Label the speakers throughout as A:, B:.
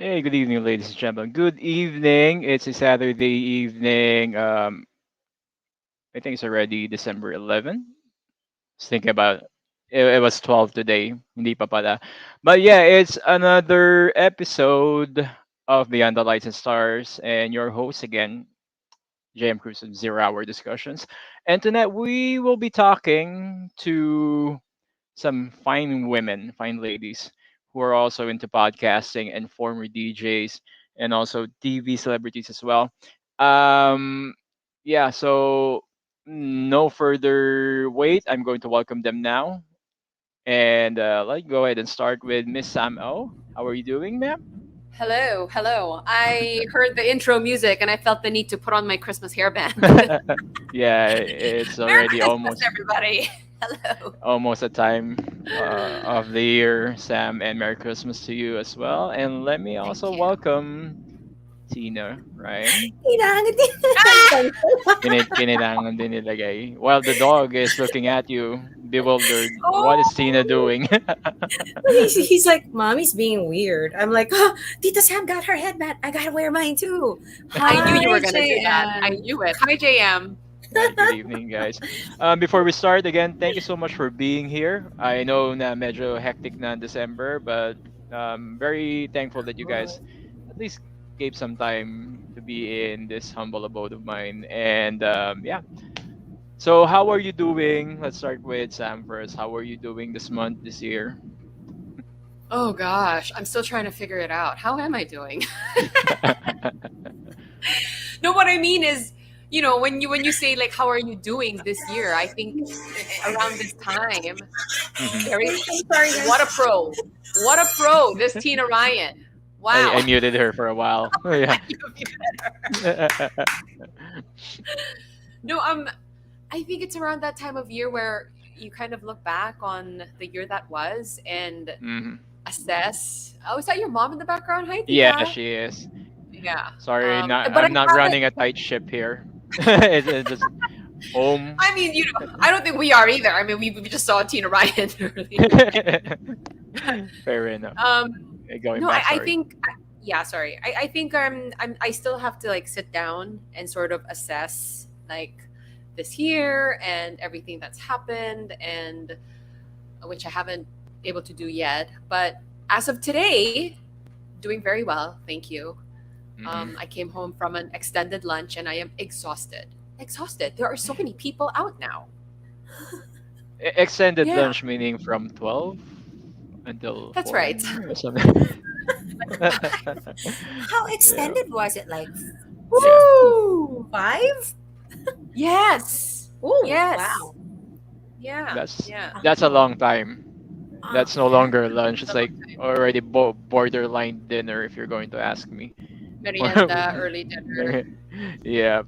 A: Hey, good evening, ladies and gentlemen. Good evening. It's a Saturday evening. I think it's already December 11th. Just thinking about it was 12 today. Hindi pa pala. But yeah, it's another episode of Beyond the Lights and Stars, and your host again, JM Cruz of Zero Hour Discussions. And tonight we will be talking to some fine women, fine ladies who are also into podcasting and former DJs and also TV celebrities as well. Um, yeah, so no further wait. I'm going to welcome them now. And let's go ahead and start with Miss Sam O. How are you doing, ma'am?
B: Hello, hello. I heard the intro music and I felt the need to put on my Christmas hairband.
A: Yeah, it's
B: Merry
A: already
B: Christmas, everybody. Hello.
A: almost a time of the year, Sam, and Merry Christmas to you as well. And let me also
B: Thank you.
A: welcome Tina, Ryan.
C: Kailangan din
A: Kinit
C: natin.
A: kinilangan din nilagay. While the dog is looking at you, bewildered. What is Tina
B: Oh,
A: doing?
C: He's like, Mommy's being weird. I'm like, oh, Tita Sam got her headband. I gotta wear mine too.
B: I knew
C: Hi,
B: you were going to do that. I
C: JM.
B: knew it. Hi, JM.
A: Right, good evening, guys. Before we start, again, thank you so much for being here. I know na medyo hectic na in December, but very thankful that you guys at least gave some time to be in this humble abode of mine. And yeah, so how are you doing? Let's start with Sam first. How are you doing this month, this year?
B: Oh, gosh. I'm still trying to figure it out. How am I doing? No, what I mean is, when you say like, how are you doing this year? I think around this time,
A: Mhm.
B: very
C: I'm sorry,
B: what a
C: guys.
B: pro. What a pro, this Tina Ryan.
A: I
B: Wow.
A: muted her for a while. Yeah.
B: No, I think it's around that time of year where you kind of look back on the year that was and
A: Mhm.
B: assess. Oh, is that your mom in the background? Hi,
A: Yeah,
B: Tita.
A: she is.
B: Yeah.
A: Sorry,
B: But I
A: I'm not running
B: haven't.
A: a tight ship here. It's just home.
B: I mean, I don't think we are either. I mean, we just saw Tina Ryan earlier.
A: Fair enough.
B: Um,
A: Going
B: no,
A: back,
B: I
A: sorry.
B: think. Yeah, sorry. I think I still have to like sit down and sort of assess like this year and everything that's happened and which I haven't able to do yet. But as of today, doing very well. Thank you.
A: Hmm.
B: I came home from an extended lunch and I am exhausted. Exhausted. There are so many people out now.
A: Extended
B: Yeah,
A: lunch meaning from 12 until
B: that's
A: 4
B: right.
A: or something.
C: How
A: Yeah.
C: extended was it? Like
A: Yeah.
C: six to
B: Woo!
C: five?
B: Yes.
C: Oh,
B: Yes.
C: wow.
B: Yeah.
A: That's
B: Yeah.
A: that's a long time. That's no
C: Yeah.
A: longer lunch. It's like already borderline dinner if you're going to ask me.
B: Merienda, early dinner.
A: Yeah,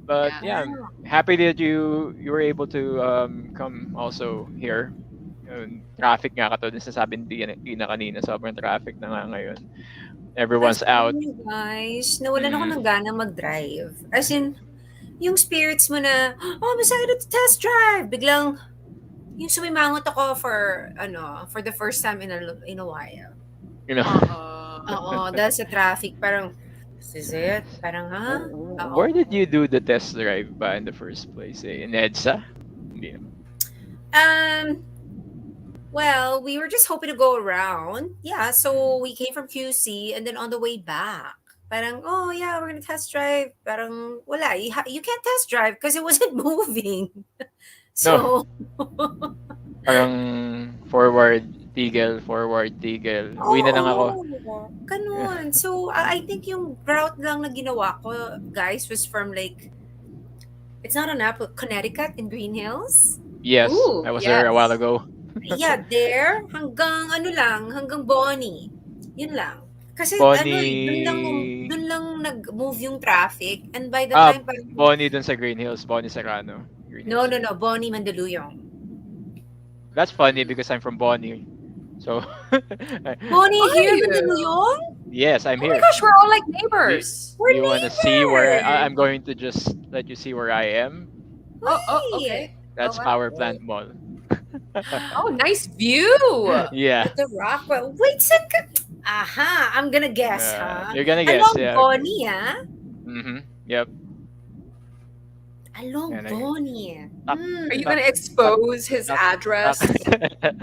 A: but
B: Yeah.
A: yeah, I'm
C: Wow.
A: happy that you were able to come also here. Traffic nga katulad ng sasabi ni Tina kanina, sobrang traffic na nga ngayon.
C: As
A: Everyone's out.
C: in, you guys, nawalan ako
A: Mm.
C: ng gana mag-drive. As in, yung spirits mo na, oh, I'm excited to test drive. Biglang, yung sumimangot ako for the first time in a while.
A: You know.
B: Uh-uh.
C: Oo, dahil sa traffic, parang, this is it? Parang, ha?
A: Where did you
C: Oo.
A: do the test drive ba in the first place? In EDSA? Hindi naman.
C: Um, well, we were just hoping to go around. Yeah, so we came from QC and then on the way back, parang, oh yeah, we're gonna test drive. Parang, wala, you can't test drive because it wasn't moving.
A: No,
C: So,
A: parang forward, tigil. Uwi na lang ako.
C: oo, ganun. So, I think yung route lang na ginawa ko, guys, was from like, it's not an Apple, Connecticut in Green Hills.
A: Yes,
B: Ooh,
A: I was there a while
B: yes.
A: ago.
C: Yeah, there, hanggang Bonnie. Yun lang. Kasi
A: Bonnie.
C: dun lang nag-move yung traffic and by the
A: Ah,
C: time parang,
A: Bonnie dun sa Green Hills. Bonnie Serrano. Green
C: no,
A: Hills
C: no,
A: yun.
C: no, Bonnie Mandaluyong.
A: That's funny because I'm from Bonnie. So,
C: Bonnie
B: Are
C: here,
B: you?
C: Mandaluyong?
A: yes, I'm
B: Oh my
A: here.
B: gosh, we're all like
A: Do you,
B: neighbors.
A: do
C: We're
A: you want to see where I'm
C: neighbors!
A: going to just let you see where I am?
B: Oh,
C: Wait!
B: okay. Oh,
A: That's
B: wow.
A: Power Plant Mall.
B: Oh, nice view.
A: Yeah.
C: At the Rockwell. Wait, saan ka? Aha, I'm gonna guess, huh?
A: You're gonna guess,
C: Along
A: yeah.
C: Bonnie, huh?
A: Mm-hmm. Yep.
C: Along
A: Gonna
C: Bonnie.
A: talk,
B: Are you
C: Hmm.
B: gonna
A: talk, talk,
B: expose his
A: talk, talk.
B: address?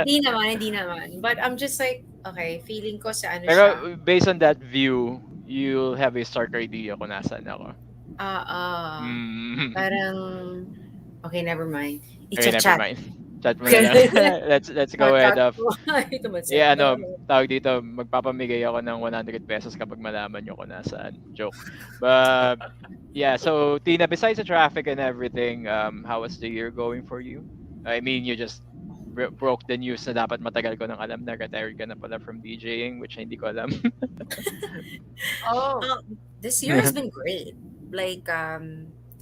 C: Hindi naman, hindi naman. But I'm just like, okay, feeling ko sa ano siya.
A: Pero based on that view, you'll have a stark idea kung nasaan ako.
C: Ah,
A: Mm.
C: parang, okay, never mind.
A: Okay, never
C: I-chat.
A: mind. Chat mo na lang. let's go ahead
C: Chat
A: of.
C: mo. Ito man
A: Yeah,
C: sendo.
A: ano, tawag dito, magpapamigay ako ng 100 pesos kapag malaman nyo kung nasaan. Joke. But yeah, so Tina, besides the traffic and everything, how was the year going for you? I mean, you just broke the news na dapat matagal ko nang alam na retired ka na pala from DJing, which hindi ko alam.
B: Oh,
C: This year has been great. Like,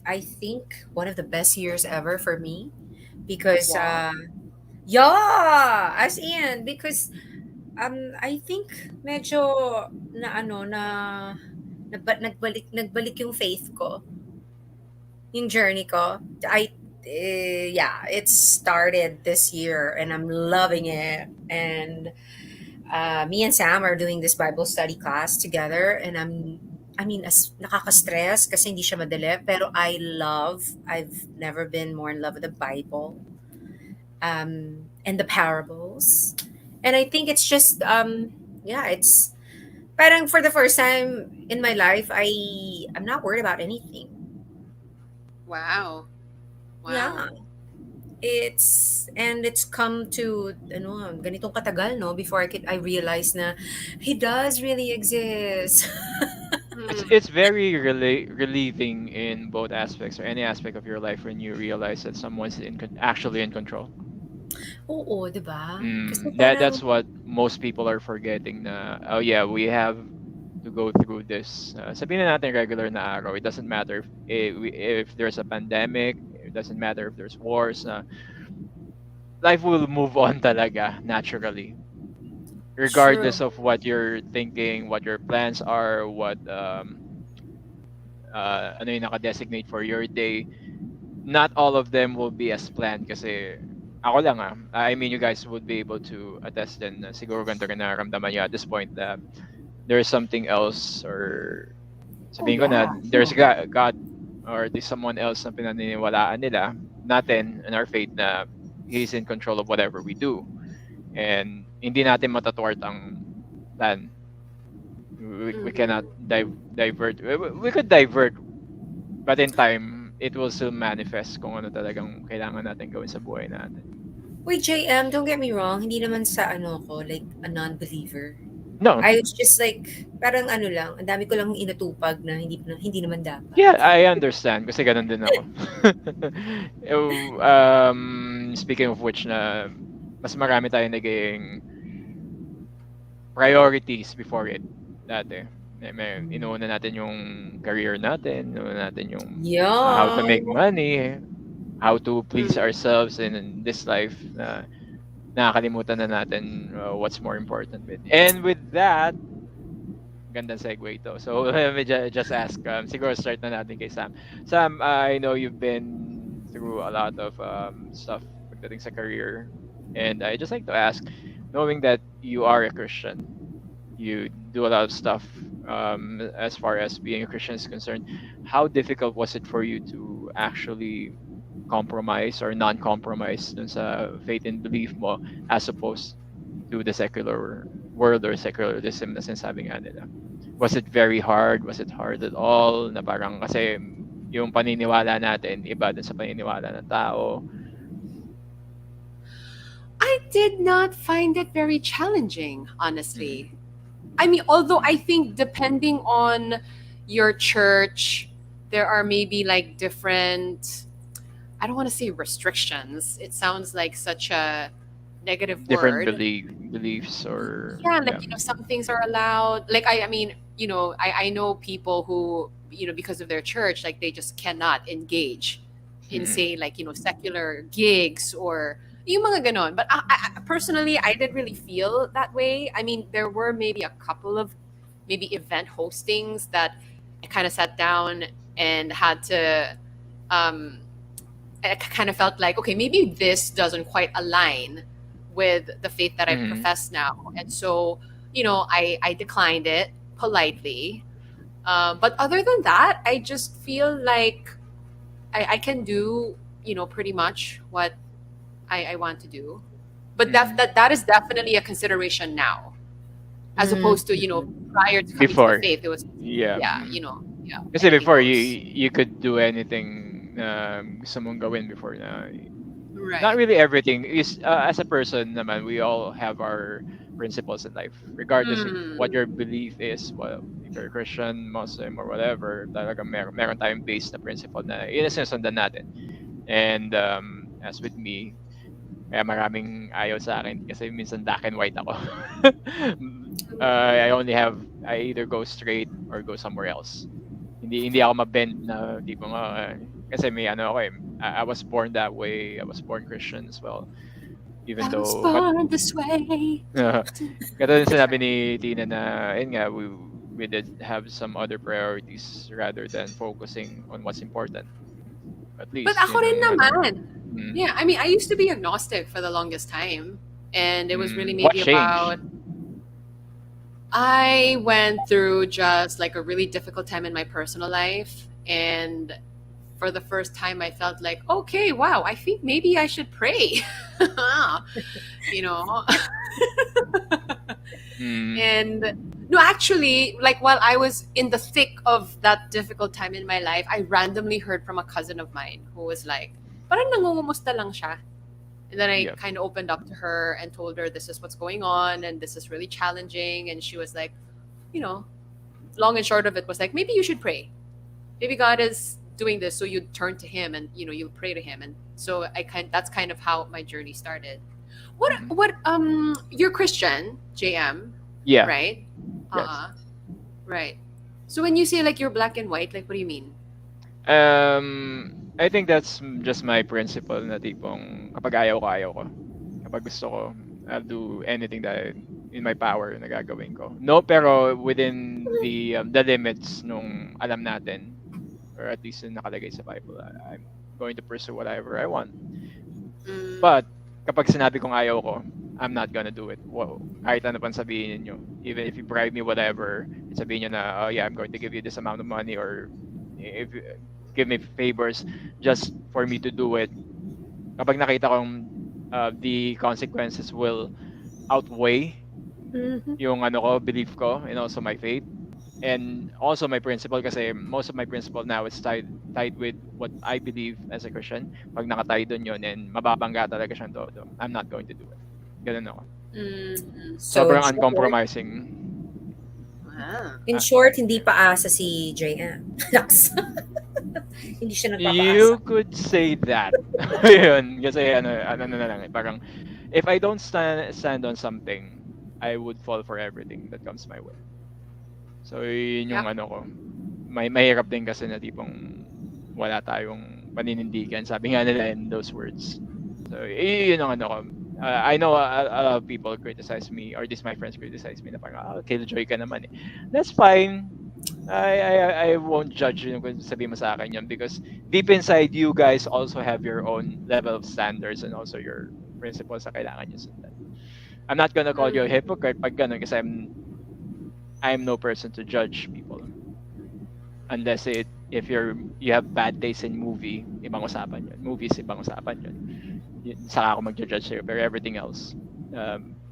C: I think one of the best years ever for me because,
B: wow.
C: yeah, as in, because I think medyo na ano na nagbalik yung faith ko, yung journey ko. Yeah, it started this year and I'm loving it. And me and Sam are doing this Bible study class together and I mean, as nakaka-stress kasi hindi siya madali, pero I've never been more in love with the Bible and the parables. And I think it's just, yeah, it's parang for the first time in my life, I'm not worried about anything.
B: Wow. Wow.
C: Yeah. It's come to ano ganitong katagal no before I realized na he does really exist.
B: Hmm.
A: It's very relieving in both aspects or any aspect of your life when you realize that someone's actually in control.
C: Oo, 'di ba? Kasi
A: That's
C: parang
A: what most people are forgetting na, oh yeah, we have to go through this. Sabihin na natin regular na araw. It doesn't matter if there's a pandemic. It doesn't matter if there's wars. Life will move on talaga naturally, regardless
C: true.
A: of what you're thinking, what your plans are, what ano yung naka-designate for your day. Not all of them will be as planned kasi ako lang I mean, you guys would be able to attest din na siguro ganito rin nararamdaman nyo at this point that there's something else or
C: Oh
A: sabihin ko na
C: yeah.
A: there's God or there's someone else na pinaniniwalaan nila natin in our faith na He's in control of whatever we do and hindi natin matatwart ang plan. We cannot
B: Hmm.
A: divert. We could divert, but in time, it will still manifest kung ano talagang kailangan natin gawin sa buhay natin.
C: Wait, JM, don't get me wrong, hindi naman sa ano ko, like a non-believer.
A: No,
C: I was just like, parang ano lang, ang dami ko lang inatupag na hindi naman dapat.
A: yeah, I understand kasi ganun din ako. Speaking of which na mas marami tayong naging priorities before it dati. Inuuna natin yung career natin, inuuna natin yung how to
C: Yeah.
A: make money, how to please
B: Hmm.
A: ourselves in this life na nakakalimutan na natin what's more important with. And with that, gandang segue ito. So, let me just ask, siguro start na natin kay Sam. Sam, I know you've been through a lot of stuff pagdating sa career. And I just like to ask, knowing that you are a Christian, you do a lot of stuff as far as being a Christian is concerned, how difficult was it for you to actually compromise or non-compromise dun sa faith and belief mo as opposed to the secular world or secularism na sinasabi nga nila? Was it very hard? Was it hard at all? Na parang kasi yung paniniwala natin, iba dun sa paniniwala ng tao.
B: I did not find it very challenging,
A: Mm.
B: honestly. I mean, although I think depending on your church, there are maybe like different, I don't want to say restrictions. It sounds like such a negative
A: Different
B: word.
A: beliefs or
B: Yeah, like
A: yeah.
B: some things are allowed. Like I mean, I know people who because of their church, like they just cannot engage in
A: Mm.
B: say like secular gigs or yung mga ganon. But personally, I didn't really feel that way. I mean, there were maybe a couple of maybe event hostings that I kind of sat down and had to um I kind of felt like, okay, maybe this doesn't quite align with the faith that I
A: Mm.
B: profess now. And so I declined it politely. But other than that, I just feel like I can do, pretty much what I want to do. But
A: Mm.
B: that is definitely a consideration now, as opposed to,
C: Mm-hmm.
B: prior to coming to the
A: Before,
B: faith. It was,
A: yeah.
B: yeah,
A: Mm.
B: yeah,
A: Kasi
B: anything
A: before
B: goes.
A: you could do anything na gusto mong gawin before na not
B: Right.
A: really everything is as a person naman we all have our principles in life regardless of what
B: Mm.
A: your belief is, well, if you're Christian, Muslim or whatever, talaga meron tayong base na principle na sinusundan natin. And as with me, kaya maraming ayaw sa akin kasi minsan black and white ako. I only have, I either go straight or go somewhere else. Hindi ako mabend na tipong kasi may ano ako eh. I was born that way. I was born Christian as well. Even
B: I was
A: though
B: born this way.
A: katulad ng sinabi
B: Sorry.
A: ni Tina na yun nga we did have some other priorities rather than focusing on what's important. At
B: But
A: least
B: ako
A: yun
B: rin
A: ang ano ko.
B: naman.
A: Mm.
B: Yeah, I mean, I used to be agnostic for the longest time. And it was really
A: What
B: maybe
A: changed?
B: about, I went through just like a really difficult time in my personal life. And for the first time, I felt like, okay, wow, I think maybe I should pray. you know?
A: Mm.
B: And no, actually, like while I was in the thick of that difficult time in my life, I randomly heard from a cousin of mine who was like, parang nangungumusta lang siya. And then I
A: Yeah.
B: kind of opened up to her and told her this is what's going on and this is really challenging. And she was like, you know, long and short of it was like, maybe you should pray. Maybe God is doing this, so you turn to Him and you pray to Him. And so that's kind of how my journey started.
A: Mm.
B: You're Christian, JM,
A: Yeah.
B: right?
A: Yes.
B: Right. So when you say like you're black and white, like what do you mean?
A: I think that's just my principle na tipong kapag ayaw ko. Kapag gusto ko, I'll do anything that in my power na gagawin ko. No, pero within the limits nung alam natin, or at least yung nakalagay sa Bible, I'm going to pursue whatever I want.
B: Mm,
A: But kapag sinabi kong ayaw ko, I'm not gonna do it. Well, kahit ano pang sabihin niyo, even if you bribe me whatever, sabihin niyo na, oh yeah, I'm going to give you this amount of money, or if give me favors just for me to do it. Kapag nakita kong the consequences will outweigh
C: Mm-hmm.
A: yung ano ko, belief ko, and also my faith, and also my principle, kasi most of my principle now is tied with what I believe as a Christian. Pag nakatay doon yun and mababangga talaga siyang todo, I'm not going to do it. Ganun ako.
B: mm,
C: So
A: Sobrang uncompromising.
C: in
A: Ah,
C: short, hindi
A: yeah.
C: pa asa si JM. Naks. Hindi siya nagpapaasa.
A: You could say that. Yun, kasi ano na lang eh, parang if I don't stand on something, I would fall for everything that comes my way. So yun yung
B: yep.
A: ano ko. Mahirap din kasi na tipong wala tayong paninindigan. Sabi nga nila in those words. So yun yung ano ko. I know a lot of people criticize me, or at least my friends criticize me na parang, killjoy ka naman eh. That's fine. I won't judge you kung sabihin mo sa akin yun, because deep inside you guys also have your own level of standards and also your principles na kailangan nyo sundan. I'm not gonna call you a
B: Mm,
A: hypocrite pag ganun, kasi I'm no person to judge people. Unless if you have bad taste in movie, ibang usapan yun. Movies, ibang usapan yun. Saka ako mag-judge sa'yo. Pero everything else,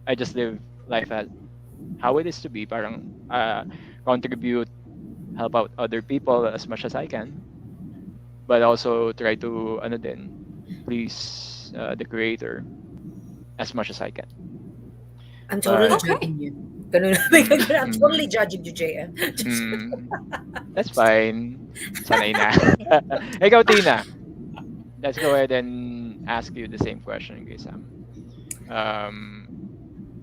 A: I just live life as how it is to be. Parang contribute, help out other people as much as I can. But also try to, ano din, please the creator as much as I can.
C: I'm totally
A: But,
B: okay.
C: judging you. Ganun na.
A: mm,
C: I'm totally judging you, JM.
A: mm, that's fine. Sanay na. Ikaw, Tina. Let's go ahead and ask you the same question, kay Sam. Um,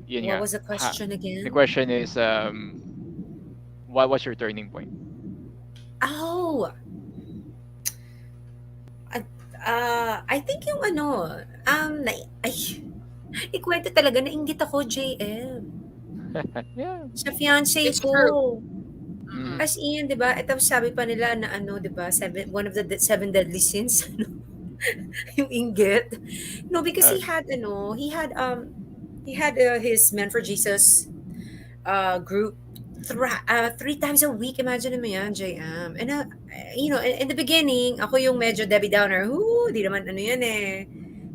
A: yun
C: What
A: nga.
C: was the question
A: The
C: again?
A: question is, what was your turning point?
C: Oh, I think yung ano, ay, ikwento talaga, nainggit ako, JM.
A: Yeah.
C: Sa fiancé
B: it's
C: ko.
B: true.
A: Mm-hmm.
C: As in, di ba? Ito sabi pa nila na ano, di ba? One of the seven deadly sins. Yung inggit. No, because
A: Uh,
C: he had his man for Jesus group 3 times a week. Imagine mo yan, JM. And, in the beginning, ako yung medyo Debbie Downer. Di naman ano yan eh.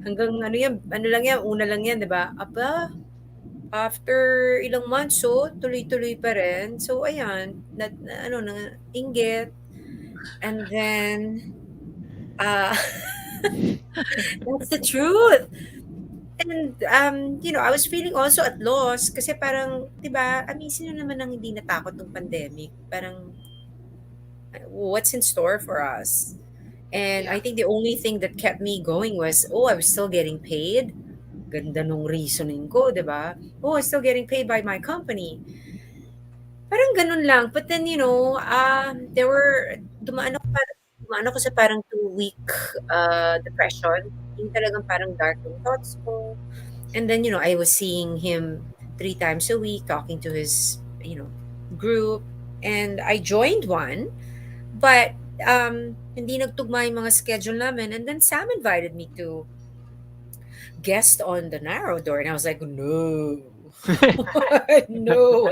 C: Hanggang ano yan, ano lang yan, una lang yan, di ba? Aba, after ilang months, so, tuloy-tuloy pa rin. So, ayan, inggit. And then, uh, that's the truth. And, I was feeling also at loss kasi parang, 'di ba, I mean, sino naman ang hindi natakot nung pandemic? Parang, what's in store for us? And I
B: Yeah.
C: think the only thing that kept me going was, oh, I was still getting paid. Ganda nung reasoning ko, 'di ba? Oh, I'm still getting paid by my company. Parang ganun lang. But then, there were, dumaan ako sa parang 2 week depression. Yung talagang parang dark yung thoughts ko. And then, I was seeing him 3 times a week, talking to his, group. And I joined one, but hindi nagtugma yung mga schedule namin. And then Sam invited me to guest on the Narrow Door. And I was like, no. No.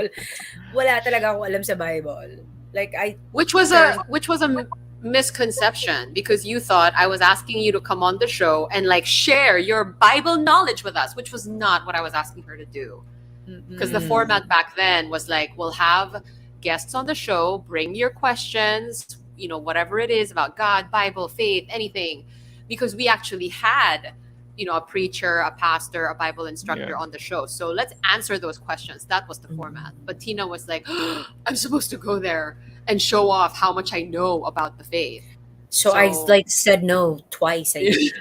C: Wala talaga akong alam sa Bible. Like, I
B: Which was
C: turned.
B: a misconception because you thought I was asking you to come on the show and like share your Bible knowledge with us, which was not what I was asking her to do. Because the
C: Mm-mm.
B: format back then was like, we'll have guests on the show, bring your questions, whatever it is about God, Bible, faith, anything. Because we actually had, a preacher, a pastor, a Bible instructor
A: Yeah.
B: on the show. So let's answer those questions. That was the format. But Tina was like, I'm supposed to go there and show off how much I know about the faith.
C: So I
B: So
C: like said no twice, I think.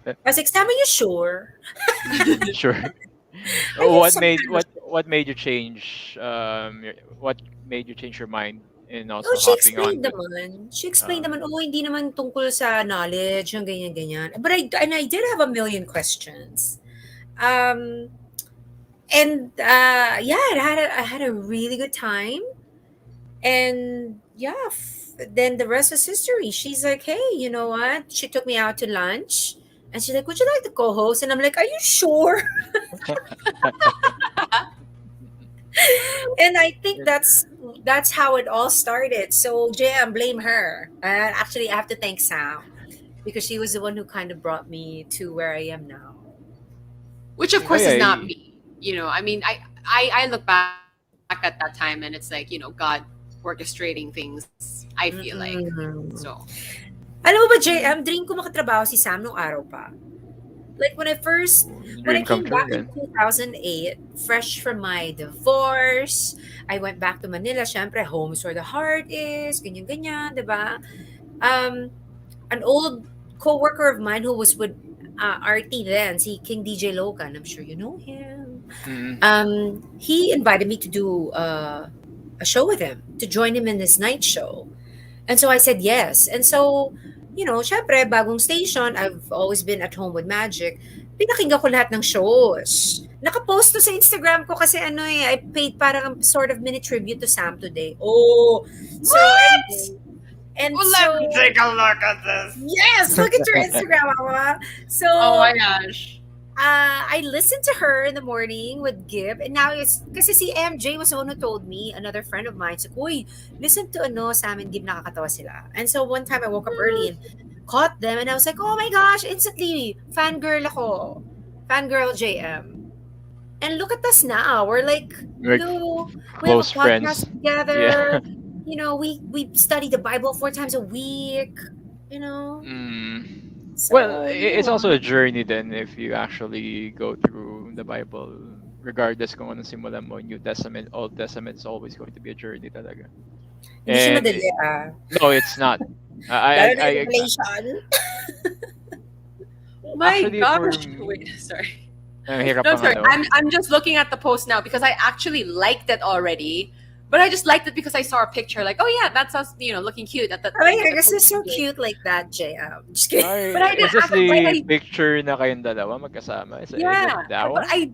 C: I was like, Sam, are you sure?
A: Sure.
C: I need
A: What
C: some
A: made
C: kind of.
A: what made you change what made you change your mind in
C: No,
A: also
C: she
A: hopping on
C: explained
A: with
C: naman. She explained
A: uh
C: naman, oh, hindi naman tungkol sa knowledge, yung ganyan-ganyan. But I did have a million questions. Um, and yeah, I had a really good time. And yeah, then the rest is history. She's like, hey, you know what? She took me out to lunch. And she's like, would you like to co-host? And I'm like, are you sure? And I think that's how it all started. So JM, blame her. Actually, I have to thank Sam because she was the one who kind of brought me to where I am now.
B: which of
C: You
A: Oh
B: course
C: know?
A: yeah,
B: is not me. I mean, I look back at that time and it's like, God orchestrating things, I feel like. So
C: Mm-mm. Alam mo ba, JM, dream ko makatrabaho si Sam nung araw pa. Like when I
A: dream come
C: came
A: true
C: back in
A: then.
C: 2008, fresh from my divorce, I went back to Manila. Syempre, home is where the heart is, ganyan-ganyan, di ba? Um, an old co-worker of mine who was with RT then, si King DJ Logan, I'm sure you know him.
A: Mm.
C: He invited me to do a show with him, to join him in this night show. And so I said yes. And so, syempre, bagong station, I've always been at home with Magic. Pinakinggan ko lahat ng shows. Nakapost to sa Instagram ko kasi I paid parang sort of mini tribute to Sam today. Oh, so
B: what?
C: anyway. And
B: Well,
C: so,
B: let me take a look at this.
C: yes, look at your Instagram, Mama. So,
B: Oh my gosh.
C: I listened to her in the morning with Gib, and now it's kasi si MJ was the one who told me, another friend of mine, said, "Uy, listen to Sam and Gib, nakakatawa sila." And so one time I woke up early and caught them, and I was like, "Oh my gosh!" Instantly, fangirl ako, fangirl JM. And look at us now. We're like,
A: We're
C: we have a
A: close friends.
C: podcast
A: Yeah.
C: together. We study the Bible 4 times a week. You know,
A: Mm. Well,
C: so
A: it's
C: yeah.
A: also a journey then if you actually go through the Bible, regardless kung anong simulan mo, New Testament, Old Testament, it's always going to be a journey talaga.
C: Hindi siya
A: And
C: madali ah.
A: no, it's not.
C: Lalo na
A: I
C: yung Revelation.
B: My
A: actually for
B: gosh. Wait, sorry.
A: ang hirap
B: No, I'm
A: ang
B: sorry.
A: ano.
B: I'm just looking at the post now because I actually liked it already. But I just liked it because I saw a picture like, oh yeah, that's us, looking cute at the
C: Oh my
B: at
C: God,
B: the
C: this is so
B: post.
C: cute like that, JM. Just kidding.
A: Ay,
B: But I
A: is
B: didn't
A: this
B: but
A: the
B: I
A: picture na kayong dalawa magkasama? Is it
B: yeah,
A: that
B: but
A: one?
B: I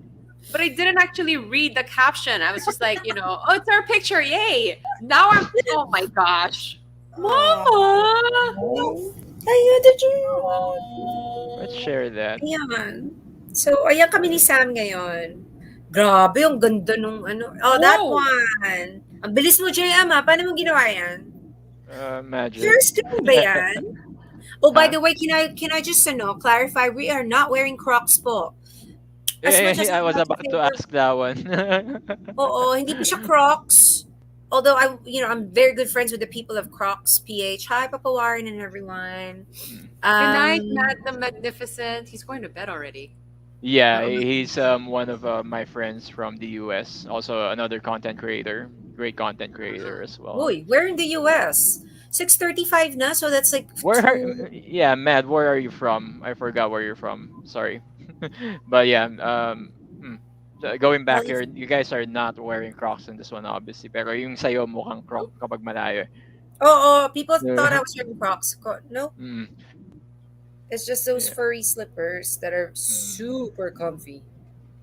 B: didn't actually read the caption. I was just like, oh, it's our picture, yay! Now I'm oh my gosh, Mama.
C: Ayun, the JM.
A: Let's share that.
C: Ayan. So, ayan kami ni Sam ngayon. Grabe, ang ganda nung ano. Oh, that
B: Whoa!
C: one. Ang bilis mo, JM, ha? Paano mo ginawa yan?
A: Magic.
C: Share screen ba yan? Oh, by
A: Huh?
C: the way, can I just clarify? We are not wearing Crocs po. As much as
A: I
C: I
A: was
C: want to
A: about
C: say
A: to
C: we're,
A: ask that one.
C: oo, hindi po siya Crocs. Although I'm very good friends with the people of Crocs PH. Hi, Papa Warren and everyone.
A: Mm.
B: Good night,
C: Um,
B: Matt the Magnificent. He's going to bed already.
A: Yeah,
C: oo.
A: he's one of my friends from the US. Also another content creator, great content creator
B: Ah.
A: as well.
C: Uy, we're in the US. 6:35 na, so that's like
A: Where are,
C: two.
A: yeah, Matt, where are you from? I forgot where you're from. Sorry. But yeah, hmm. So going
C: Well,
A: back here, you guys are not wearing Crocs in this one obviously. Pero yung sa'yo mukhang Croc
B: Nope.
A: kapag malayo.
C: people thought I
A: Yeah.
C: was wearing Crocs. No,
A: Mm,
C: it's just those
A: yeah.
C: furry slippers that are
A: Mm.
C: super comfy.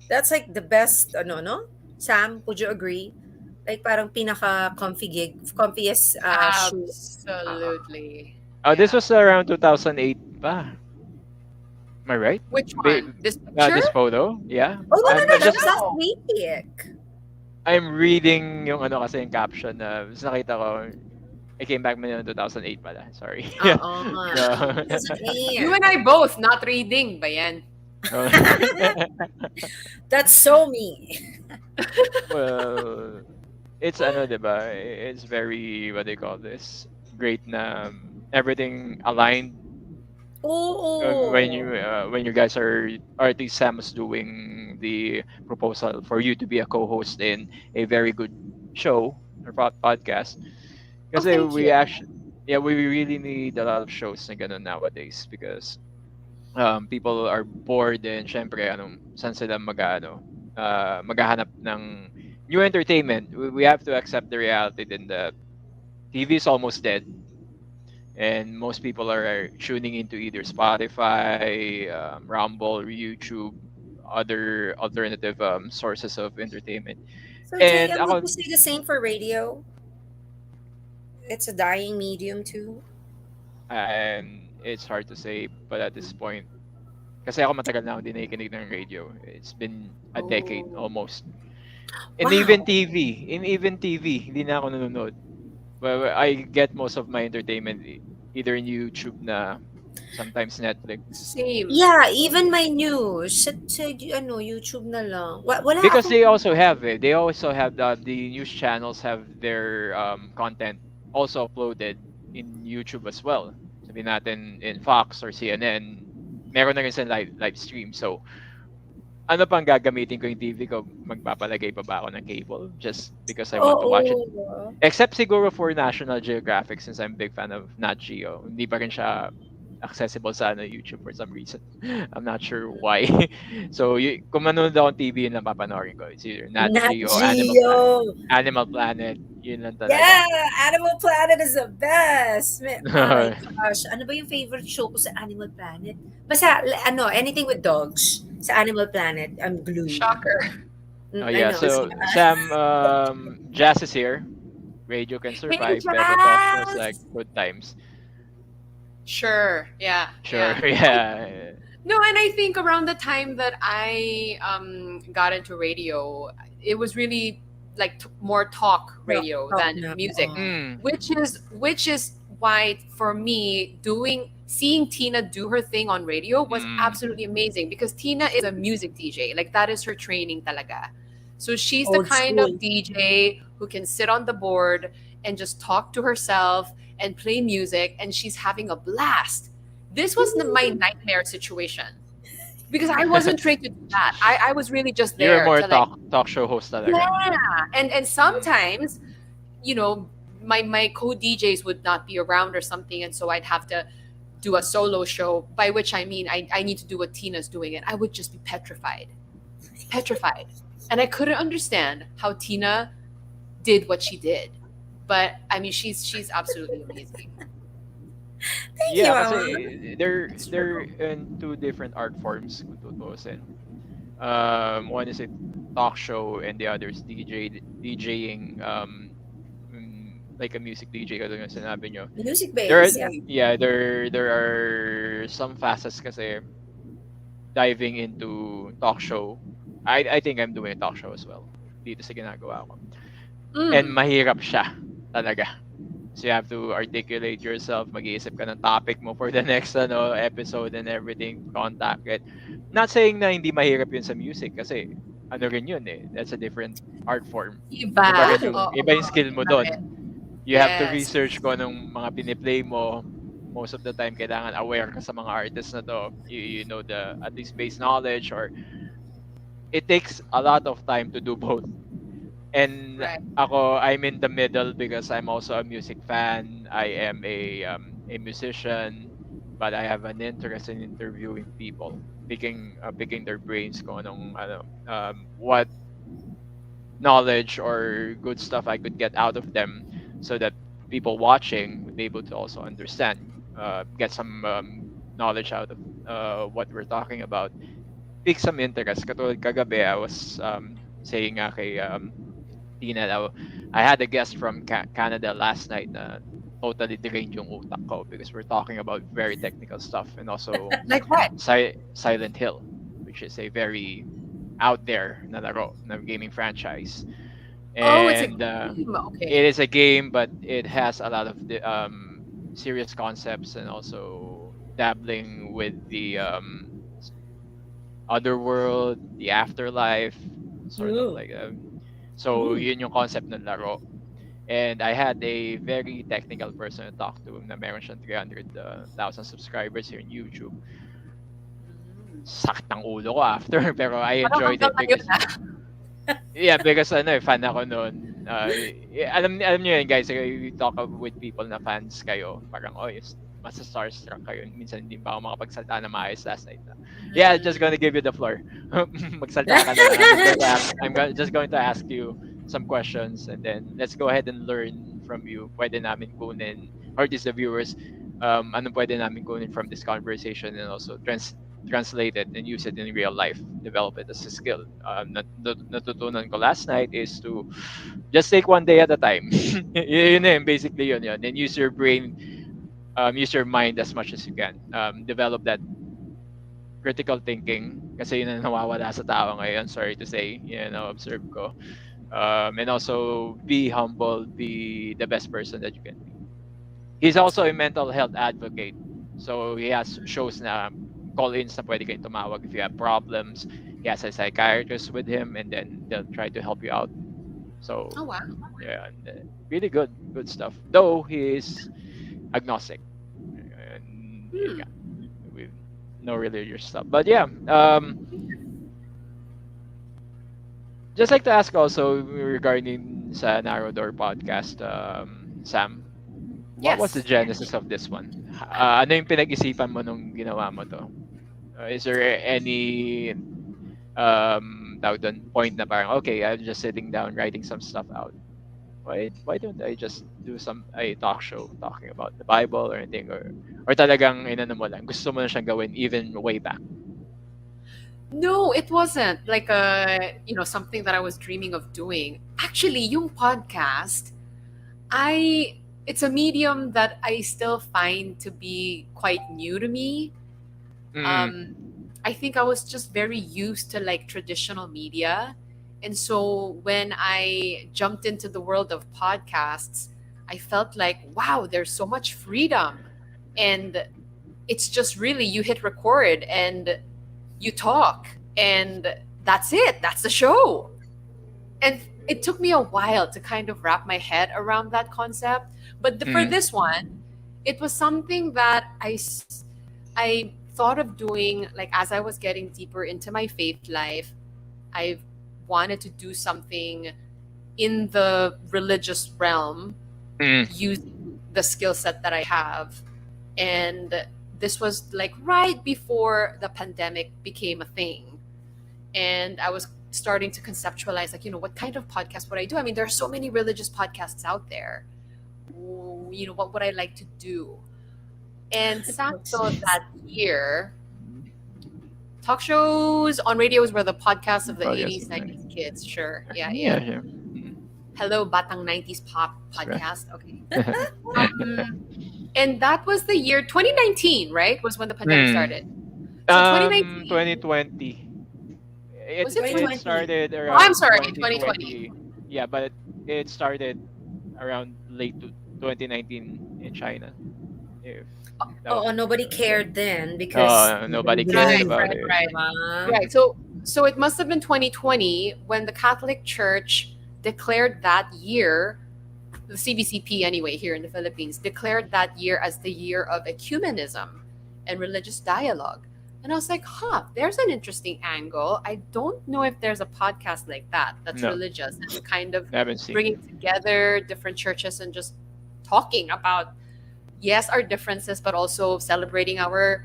C: That's like the best, no? Sam, would you agree? Like parang pinaka comfiest shoes.
B: Absolutely.
A: Oh, this
B: Yeah.
A: was around 2008 pa. Am I right?
B: Which one? This
A: This
B: picture?
A: photo, yeah.
C: Oh, no, no,
A: I'm
C: no, that
A: just
C: was last
B: No.
C: week.
A: I'm reading yung ano kasi yung caption na mas nakita ko. I came back Manila 2008 pala. Sorry. Yeah.
C: Uh-uh.
A: So,
B: You
C: 2008.
B: and I both not reading, Bayan.
A: oh.
C: That's so me.
A: Well, it's ano, 'di ba? It's very what they call this. Great na everything aligned
C: Oo.
A: when you guys are at least Sam was doing the proposal for you to be a co-host in a very good show or podcast.
C: Oh,
A: Kasi
C: thank
A: we
C: you.
A: actually, yeah, we really need a lot of shows na ganun nowadays because people are bored and syempre ano, saan sila maghahanap ng new entertainment. We have to accept the reality then that TV is almost dead and most people are tuning into either Spotify, Rumble, or YouTube, other alternative sources of entertainment.
C: So,
A: And
C: JM, would
A: ako,
C: you say the same for radio? It's a dying medium too.
A: and it's hard to say, but at this point, kasi ako matagal na ako din nakikinig ng radio. It's been a decade
B: Oh.
A: almost. And even
C: Wow.
A: TV, hindi na ako nanonood. Well, I get most of my entertainment either in YouTube na sometimes Netflix.
B: Same.
C: Yeah, even my news. YouTube na lang. Wala
A: Because
C: akong...
A: they also have it. They also have the news channels have their content also uploaded in YouTube as well. Sabihin natin in Fox or CNN, meron na rin sa live stream. So, ano pang gagamitin ko yung TV ko? Magpapalagay pa ba ako ng cable just because I want to watch it?
C: Oo.
A: Except siguro for National Geographic since I'm a big fan of Nat Geo. Hindi pa rin siya accessible sa YouTube for some reason. I'm not sure why. So, kung manonood ako ng TV, yun lang papanoorin ko. It's either Nat
C: Nat
A: Geo,
C: Geo.
A: Animal Planet, yun lang
C: Yeah,
A: talaga.
C: Animal Planet is the best. Oh my gosh. Ano ba yung favorite show ko sa Animal Planet? Basta, anything with dogs. Sa Animal Planet, I'm glued.
B: Shocker.
A: Oh
C: I
A: yeah,
C: know.
A: so Sam, Jazz is here. Radio can
B: Hey,
A: survive, pero talk shows like
B: Jazz.
A: good times.
B: Sure. Yeah.
A: Sure,
B: Yeah.
A: yeah.
B: No, and I think around the time that I got into radio, it was really like more talk radio
C: Talk
B: than
C: na.
B: music,
A: Mm.
B: which is why for me seeing Tina do her thing on radio was
A: Mm.
B: absolutely amazing because Tina is a music DJ. Like that is her training talaga. So she's the
C: Old
B: kind
C: school.
B: of DJ who can sit on the board and just talk to herself and play music and she's having a blast. This was my nightmare situation because I wasn't trained to do that. I was really just
A: You're
B: there
A: more
B: to like
A: talk show host talaga.
B: yeah, and sometimes you know my co-DJs would not be around or something, and so I'd have to do a solo show. By which I mean I need to do what Tina's doing, and I would just be petrified, and I couldn't understand how Tina did what she did. But I mean, she's absolutely amazing.
C: Thank you,
A: Yeah,
C: Mama.
A: kasi they're in two different art forms kung tutuusin. One is a talk show and the other is DJing like a music DJ katulad ng sinabi nyo.
C: Music
A: There
C: based, yeah.
A: yeah, there are some facets kasi diving into talk show I think I'm doing a talk show as well dito sa ginagawa ko. And
B: Mm.
A: mahirap siya talaga. So you have to articulate yourself, mag-iisip ka ng topic mo for the next episode and everything, contact it. Not saying na hindi mahirap yun sa music kasi ano rin yun eh. That's a different art form. Iba
B: Iba.
A: rin yung
B: Oo,
A: iba yung skill mo
B: iba rin.
A: doon. You have to
B: Yes.
A: research kung anong mga piniplay mo. Most of the time kailangan aware ka sa mga artists na to. You know the at least base knowledge, or it takes a lot of time to do both. And
B: Right.
A: I'm in the middle because I'm also a music fan. I am a musician, but I have an interest in interviewing people, picking their brains kung what knowledge or good stuff I could get out of them, so that people watching would be able to also understand, get some knowledge out of what we're talking about, pick some interest. Katulad kagabi, I was saying nga kay Tina, I had a guest from Canada last night na totally drained yung utak ko because we're talking about very technical stuff, and also
B: Like what?
A: Silent Hill, which is a very out there na laro, na gaming franchise.
B: Oh, it's a
A: And
B: game.
A: it
B: Okay.
A: is a game, but it has a lot of the serious concepts, and also dabbling with the other world, the afterlife, sort of
C: Ooh.
A: like so
C: Mm.
A: yun yung concept ng laro. And I had a very technical person to talk to na meron siyang 300,000 subscribers here in YouTube.
B: Mm.
A: Sakit ng ulo ko after, pero I
B: Parang
A: enjoyed
B: hanggang
A: it
B: ngayon
A: because
B: na.
A: yeah, because fan ako noon. Alam niyo yun, guys, you talk with people na fans kayo, parang masa starstruck kayo. Minsan hindi pa ako makapagsalita na maayos last night. Yeah, just
C: Mm.
A: gonna give you the floor. Magsalita ka na lang. Just going to ask you some questions, and then let's go ahead and learn from you. Pwede namin kunin, or at least the viewers, anong pwede namin kunin from this conversation, and also translate it and use it in real life, develop it as a skill. Natutunan ko last night is to just take one day at a time. Yun na yun, basically yun. And use your brain, use your mind as much as you can. Develop that critical thinking, kasi yun ang nawawala sa tao ngayon, sorry to say, observe ko. And also be humble, be the best person that you can be. He's
B: That's
A: also
B: right.
A: a mental health advocate. So he has shows na call-ins na pwede kayong tumawag if you have problems. He has a psychiatrist with him, and then they'll try to help you out.
B: Oh
A: So
B: wow.
A: yeah, and, really good stuff. Though he is agnostic, and yun
B: Hmm.
A: nga, we no religious stuff. But yeah, just like to ask also regarding sa Narrow Door podcast, Sam, what was the
B: Yes.
A: genesis of this one? Ano yung pinag-isipan mo nung ginawa mo to? Is there any tawag doon, point na parang, okay, I'm just sitting down writing some stuff out. Why don't I just do a talk show talking about the Bible or anything, or talagang inano mo lang, gusto mo na siyang gawin even way back?
B: No, it wasn't like something that I was dreaming of doing. Actually, yung podcast, I it's a medium that I still find to be quite new to me.
A: Mm.
B: Um, I think I was just very used to like traditional media. And so when I jumped into the world of podcasts, I felt like, wow, there's so much freedom. And it's just really you hit record and you talk, and that's it. That's the show. And it took me a while to kind of wrap my head around that concept. But for
A: Mm.
B: this one, it was something that I thought of doing like as I was getting deeper into my faith life. I wanted to do something in the religious realm
A: Mm.
B: using the skill set that I have. And this was like right before the pandemic became a thing. And I was starting to conceptualize, like, what kind of podcast would I do? I mean, there are so many religious podcasts out there. What would I like to do? And sakto that year, talk shows on radios were the podcasts of the
A: Podcast
B: 80s,
A: of the
B: 90s kids. Sure. Yeah, yeah.
A: Yeah, yeah. Mm.
B: Hello, Batang 90s Pop
A: Sure.
B: podcast. Okay. Um, and that was the year 2019, right? Was when the pandemic
A: Mm.
B: started. So 2019.
A: 2020.
B: Was it
A: It
B: 20?
C: 2020.
A: started
B: Oh, I'm
A: around
B: sorry, 2020.
A: 2020. Yeah, but it started around late 2019 in China. If that
C: Oh,
A: was
C: nobody cared then because nobody
A: nobody cared
B: Right,
C: believed,
A: about
B: right,
A: it.
B: right.
C: diba?
B: Right.
A: Mhm.
B: So it must have been 2020 when the Catholic Church declared that year, the CBCP anyway here in the Philippines declared that year as the year of ecumenism and religious dialogue. And I was like, huh, there's an interesting angle. I don't know if there's a podcast like that that's
A: No,
B: religious and kind of
A: haven't seen.
B: bringing together different churches and just talking about, yes, our differences, but also celebrating our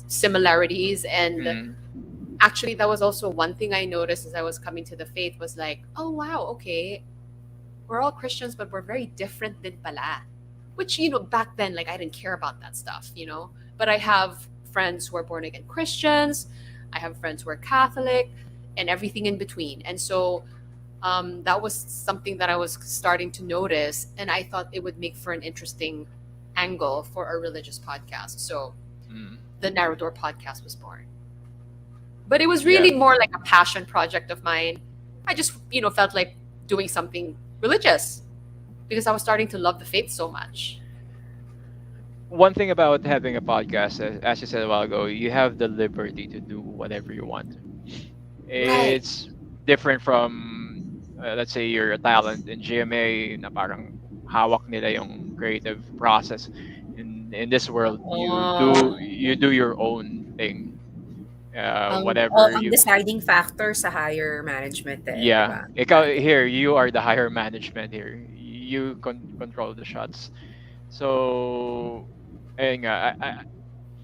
B: similarities. And
A: Mm.
B: actually, that was also one thing I noticed as I was coming to the faith was like, oh, wow, okay, we're all Christians, but we're very different din pala. Which, back then, like, I didn't care about that stuff. But I have friends who are born again Christians, I have friends who are Catholic, and everything in between. And so that was something that I was starting to notice, and I thought it would make for an interesting angle for a religious podcast. So
A: Mm.
B: the Narrador podcast was born. But it was
A: Yeah.
B: really more like a passion project of mine. I just, felt like doing something religious because I was starting to love the faith so much.
A: One thing about having a podcast, as you said a while ago, you have the liberty to do whatever you want.
B: Right.
A: It's different from, let's say, you're a talent in GMA na parang hawak nila yung creative process. In this world,
B: Oh,
A: you do your own thing.
C: All
A: Whatever
C: ang
A: you
C: deciding factor sa higher management eh, di
A: Yeah,
C: ba?
A: ikaw here, you are the higher management here. You control the shots. So, ayun nga,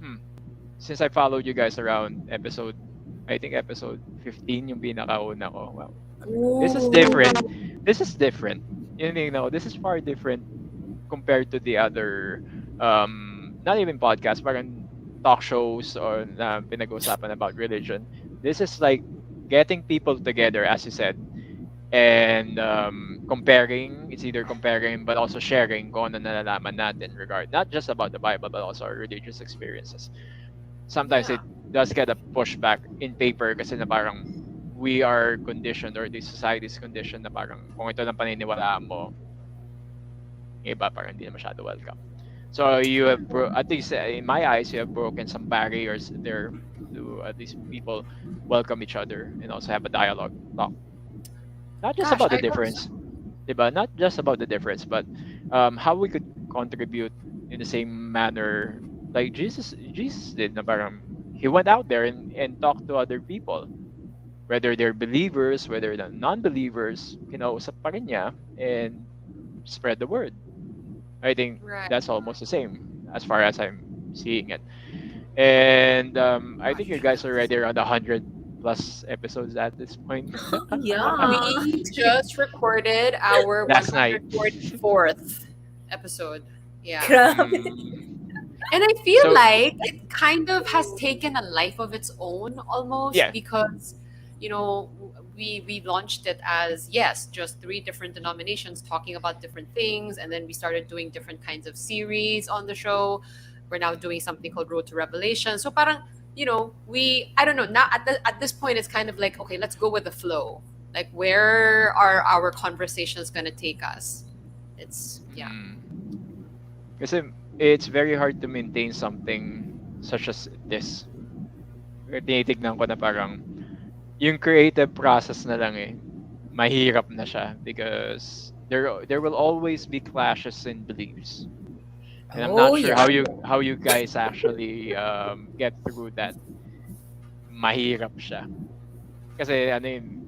A: hmm, since I followed you guys around I think episode 15 yung pinakauna ko. Wow, this is different.
C: Ooh.
A: This is different. This is far different compared to the other, not even podcasts, parang talk shows or na pinag-usapan about religion. This is like getting people together, as you said, and comparing. It's either comparing but also sharing kung ano nalalaman natin regard not just about the Bible but also our religious experiences. Sometimes
B: yeah.
A: it does get a pushback in paper kasi na parang we are conditioned or the society is conditioned na parang kung ito lang paniniwalaan mo, yung iba parang hindi na masyado welcome. So you have at least in my eyes you have broken some barriers there to at least people welcome each other and also have a dialogue talk, not just
B: Gosh,
A: about the
B: I hope so.
A: difference, diba? Not just about the difference, but how we could contribute in the same manner like Jesus did na parang he went out there and talked to other people, whether they're believers, whether they're non-believers, kinausap pa rin niya and spread the word. I think
B: Right.
A: that's almost the same as far as I'm seeing it. And I think you
B: Gosh.
A: guys are already around 100 plus episodes at this point.
C: Yeah.
B: We just recorded our
A: Last night.
B: 144th episode. Yeah.
C: Grabe.
A: Mm,
B: And I feel
A: so
B: like it kind of has taken a life of its own almost
A: yeah.
B: because, you know, we launched it as yes, just three different denominations talking about different things, and then we started doing different kinds of series on the show. We're now doing something called Road to Revelation. So parang, we I don't know, now at this point it's kind of like, okay, let's go with the flow. Like where are our conversations gonna take us? It's yeah.
A: Mm, kasi it's very hard to maintain something such as this. Tinitignan ko na parang yung creative process na lang mahirap na siya because there will always be clashes in beliefs. And I'm not
C: Oh,
A: sure
C: yeah.
A: how you guys actually get through that. Mahirap siya. Kasi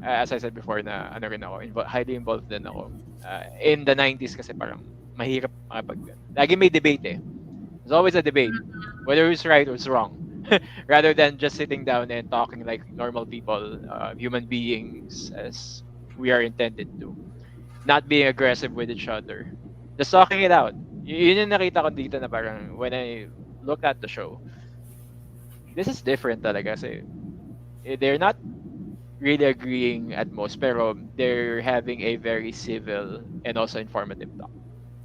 A: as I said before na ano rin ako, highly involved din ako. In the 90s kasi parang mahirap lagi may debate There's always a debate whether who's right or who's wrong. Rather than just sitting down and talking like normal people, human beings as we are intended to. Not being aggressive with each other. Just talking it out. Yun yung nakita ko dito na parang when I look at the show, this is different talaga kasi they're not really agreeing at most pero they're having a very civil and also informative talk,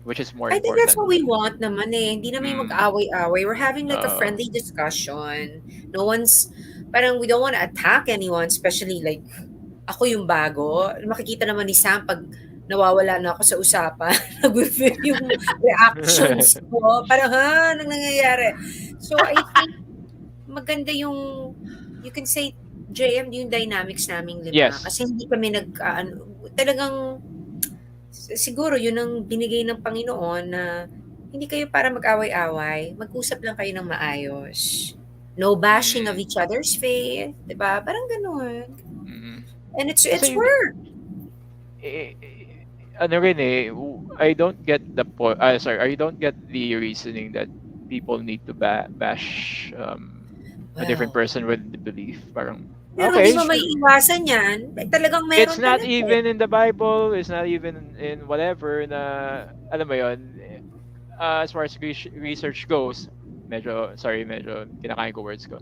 A: which is more
C: I think that's
A: important.
C: what we want naman eh. Hindi naman yung
A: Mm.
C: mag-away-away. We're having like a
A: Uh,
C: friendly discussion. No one's parang we don't want to attack anyone, especially like ako yung bago. Makikita naman ni Sam pag nawawala na ako sa usapan, nag-feel yung reactions ko. Parang, ha? Anong nangyayari? So, I think maganda yung, you can say, JM, yung dynamics naming lima.
A: Yes.
C: Kasi hindi kami talagang, siguro yun ang binigay ng Panginoon na hindi kayo para mag-away-away. Mag-usap lang kayo ng maayos. No bashing of
A: Mm,
C: each other's faith. Diba? Parang ganun.
A: mm.
C: And it's
A: Kasi
C: work.
A: ano rin I don't get the point. Sorry, I don't get the reasoning that people need to bash a different
C: Well,
A: person with the belief. Parang
C: pero hindi
A: okay,
C: mo
A: sure.
C: maiiwasan yan. Eh, talagang
A: It's
C: meron
A: not
C: talaga eh.
A: even in the Bible. It's not even in whatever na alam mo yon. As far as research goes, medyo kinakain ko words ko.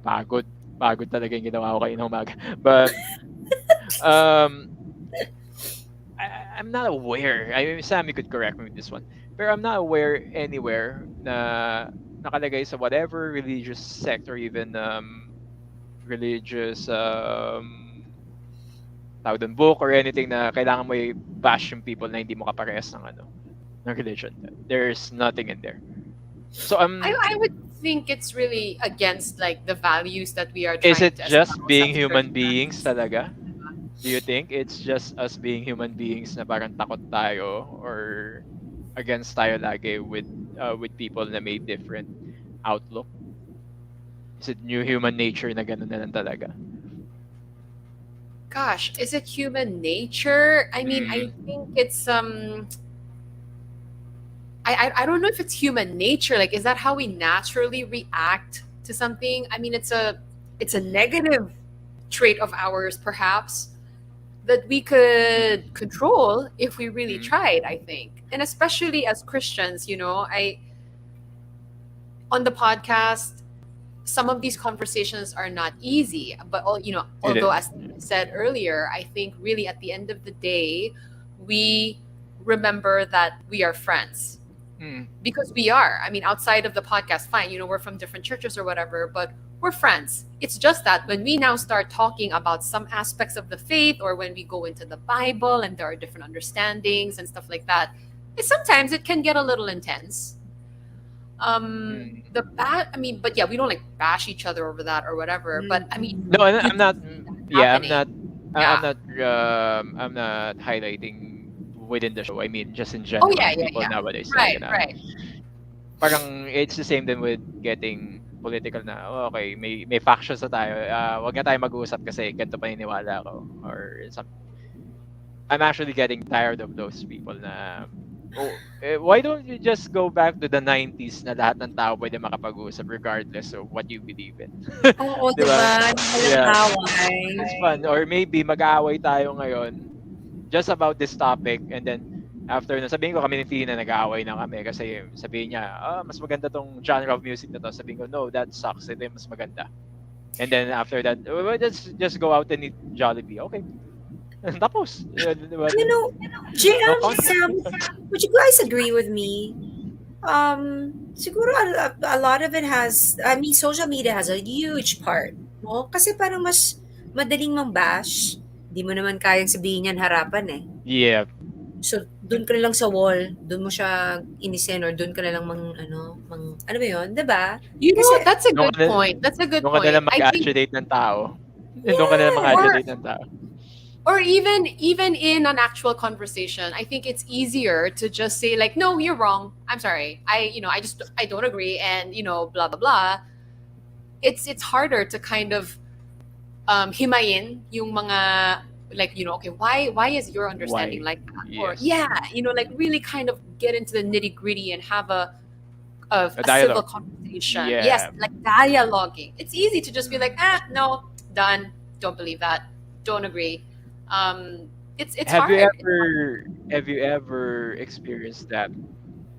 A: Pagod. Pagod talaga yung ginawa ko kayo ng umaga. But um I'm not aware. I mean, Sammy could correct me with this one. Pero I'm not aware anywhere na nakalagay sa whatever religious sect or even religious tawag doon, book or anything na kailangan mo i-bash yung people na hindi mo kaparehas ng ng religion. There's nothing in there. So
B: I would think it's really against like the values that we are
A: is
B: trying
A: it
B: to
A: just
B: espouse
A: being
B: as
A: human beings
B: Christians.
A: talaga? Do you think it's just us being human beings na parang takot tayo or against tayo lagi with people na may different outlook? Is it new human nature na ganun na lang talaga?
B: Gosh, is it human nature? I mean, I
A: Mm,
B: think it's I don't know if it's human nature. Like, is that how we naturally react to something? I mean, it's a negative trait of ours, perhaps, that we
A: mm,
B: could control if we really
A: mm.
B: tried. I think, and especially as Christians, I on the podcast, some of these conversations are not easy. But
A: It
B: although
A: is.
B: as I said earlier, I think really at the end of the day, we remember that we are friends
A: Mm,
B: because we are. I mean, outside of the podcast, fine, we're from different churches or whatever, but we're friends. It's just that when we now start talking about some aspects of the faith or when we go into the Bible and there are different understandings and stuff like that, sometimes it can get a little intense.
A: mm.
B: I mean, but yeah, we don't like bash each other over that or whatever. But I mean,
A: No,
C: Mm.
B: you
A: I'm
B: do
A: not.
B: see that
A: Yeah,
B: happening.
A: I'm
B: Yeah.
A: not. I'm not highlighting within the show. I mean, just in
B: Oh
A: general,
B: yeah, yeah,
A: people
B: yeah.
A: nowadays talaga
B: Right,
A: na
B: right.
A: parang it's the same din with getting political na, "Oh, okay, may factions na tayo. Wag na tayo mag-uusap kasi ganito paniniwala ko or some I'm actually getting tired of those people na why don't you just go back to the 90s na lahat ng tao pwede makapag-usap regardless of what you believe in.
C: Oo,
A: 'Di
C: 'di
A: ba?
C: ba? Walang
A: Yeah,
C: away.
A: it's fun. Or maybe mag-aaway tayo ngayon just about this topic and then after na sabihin ko kami ni Tina nag-aaway na kami kasi sabihin niya, mas maganda tong genre of music na to. Sabihin ko, no, that sucks. Ito yung mas maganda. And then after that, let's just go out and eat Jollibee. Okay. Tapos. Di ba?
C: You know,
A: No
C: JM,
A: conflict.
C: Sam, would you guys agree with me? Siguro a lot of it has, I mean, social media has a huge part. No? Kasi parang mas madaling mang-bash. Di mo naman kayang sabihin yan harapan eh.
A: Yeah.
C: So, doon ka na lang sa wall, doon mo siya inisin or doon ka na lang ano ba yun? 'Di ba?
B: You know
C: Kasi,
B: what? That's a
A: Doon ka
B: good
A: na,
B: point. That's a good
A: doon ka na
B: point.
A: lang
B: I think,
A: mag-adulate ng tao. Doon ka na lang
C: yes.
B: or
A: mag-adulate ng tao.
B: or even in an actual conversation, I think it's easier to just say like, no, you're wrong. I'm sorry. I don't agree, and blah blah blah. It's harder to kind of himayin yung mga like okay, why is your understanding
A: Why?
B: like that, or
A: Yes.
B: yeah, like really kind of get into the nitty gritty and have
A: A
B: a civil
A: dialogue.
B: conversation. Yes,
A: Yeah.
B: like dialoguing. It's easy to just be like,
A: Mm.
B: no, done. Don't believe that. Don't agree. It's
A: Have you
B: hard. It's hard.
A: ever experienced that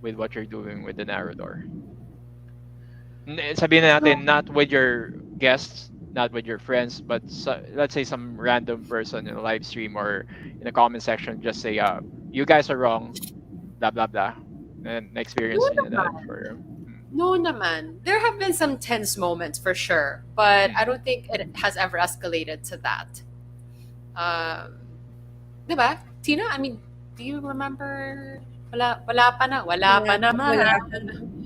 A: with what you're doing with the narrator? Sabihin na natin, not with your guests, not with your friends, but let's say some random person in a live stream or in a comment section, just say, you guys are wrong, blah, blah, blah. And
B: Oo
A: experience niyo that
B: naman.
A: for...
B: No naman. There have been some tense moments for sure, but I
A: Mm.
B: don't think it has ever escalated to that. Um, diba? Tina, I mean, do you remember? Wala pa
C: Wala
B: naman.
C: pa naman.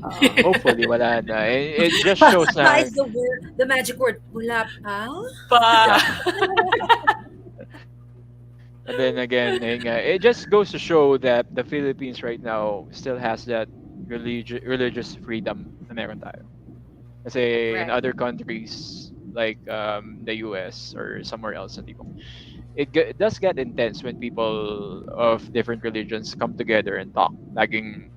C: Oo.
A: Hopefully, wala na. It just shows
C: That
A: na,
C: is the word, the magic word. Wala pa?
B: Pa.
A: yeah. And then again, yun nga, it just goes to show that the Philippines right now still has that religious freedom na meron tayo. Kasi in
B: Right.
A: other countries like the US or somewhere else sa Timog, it does get intense when people of different religions come together and talk. Laging,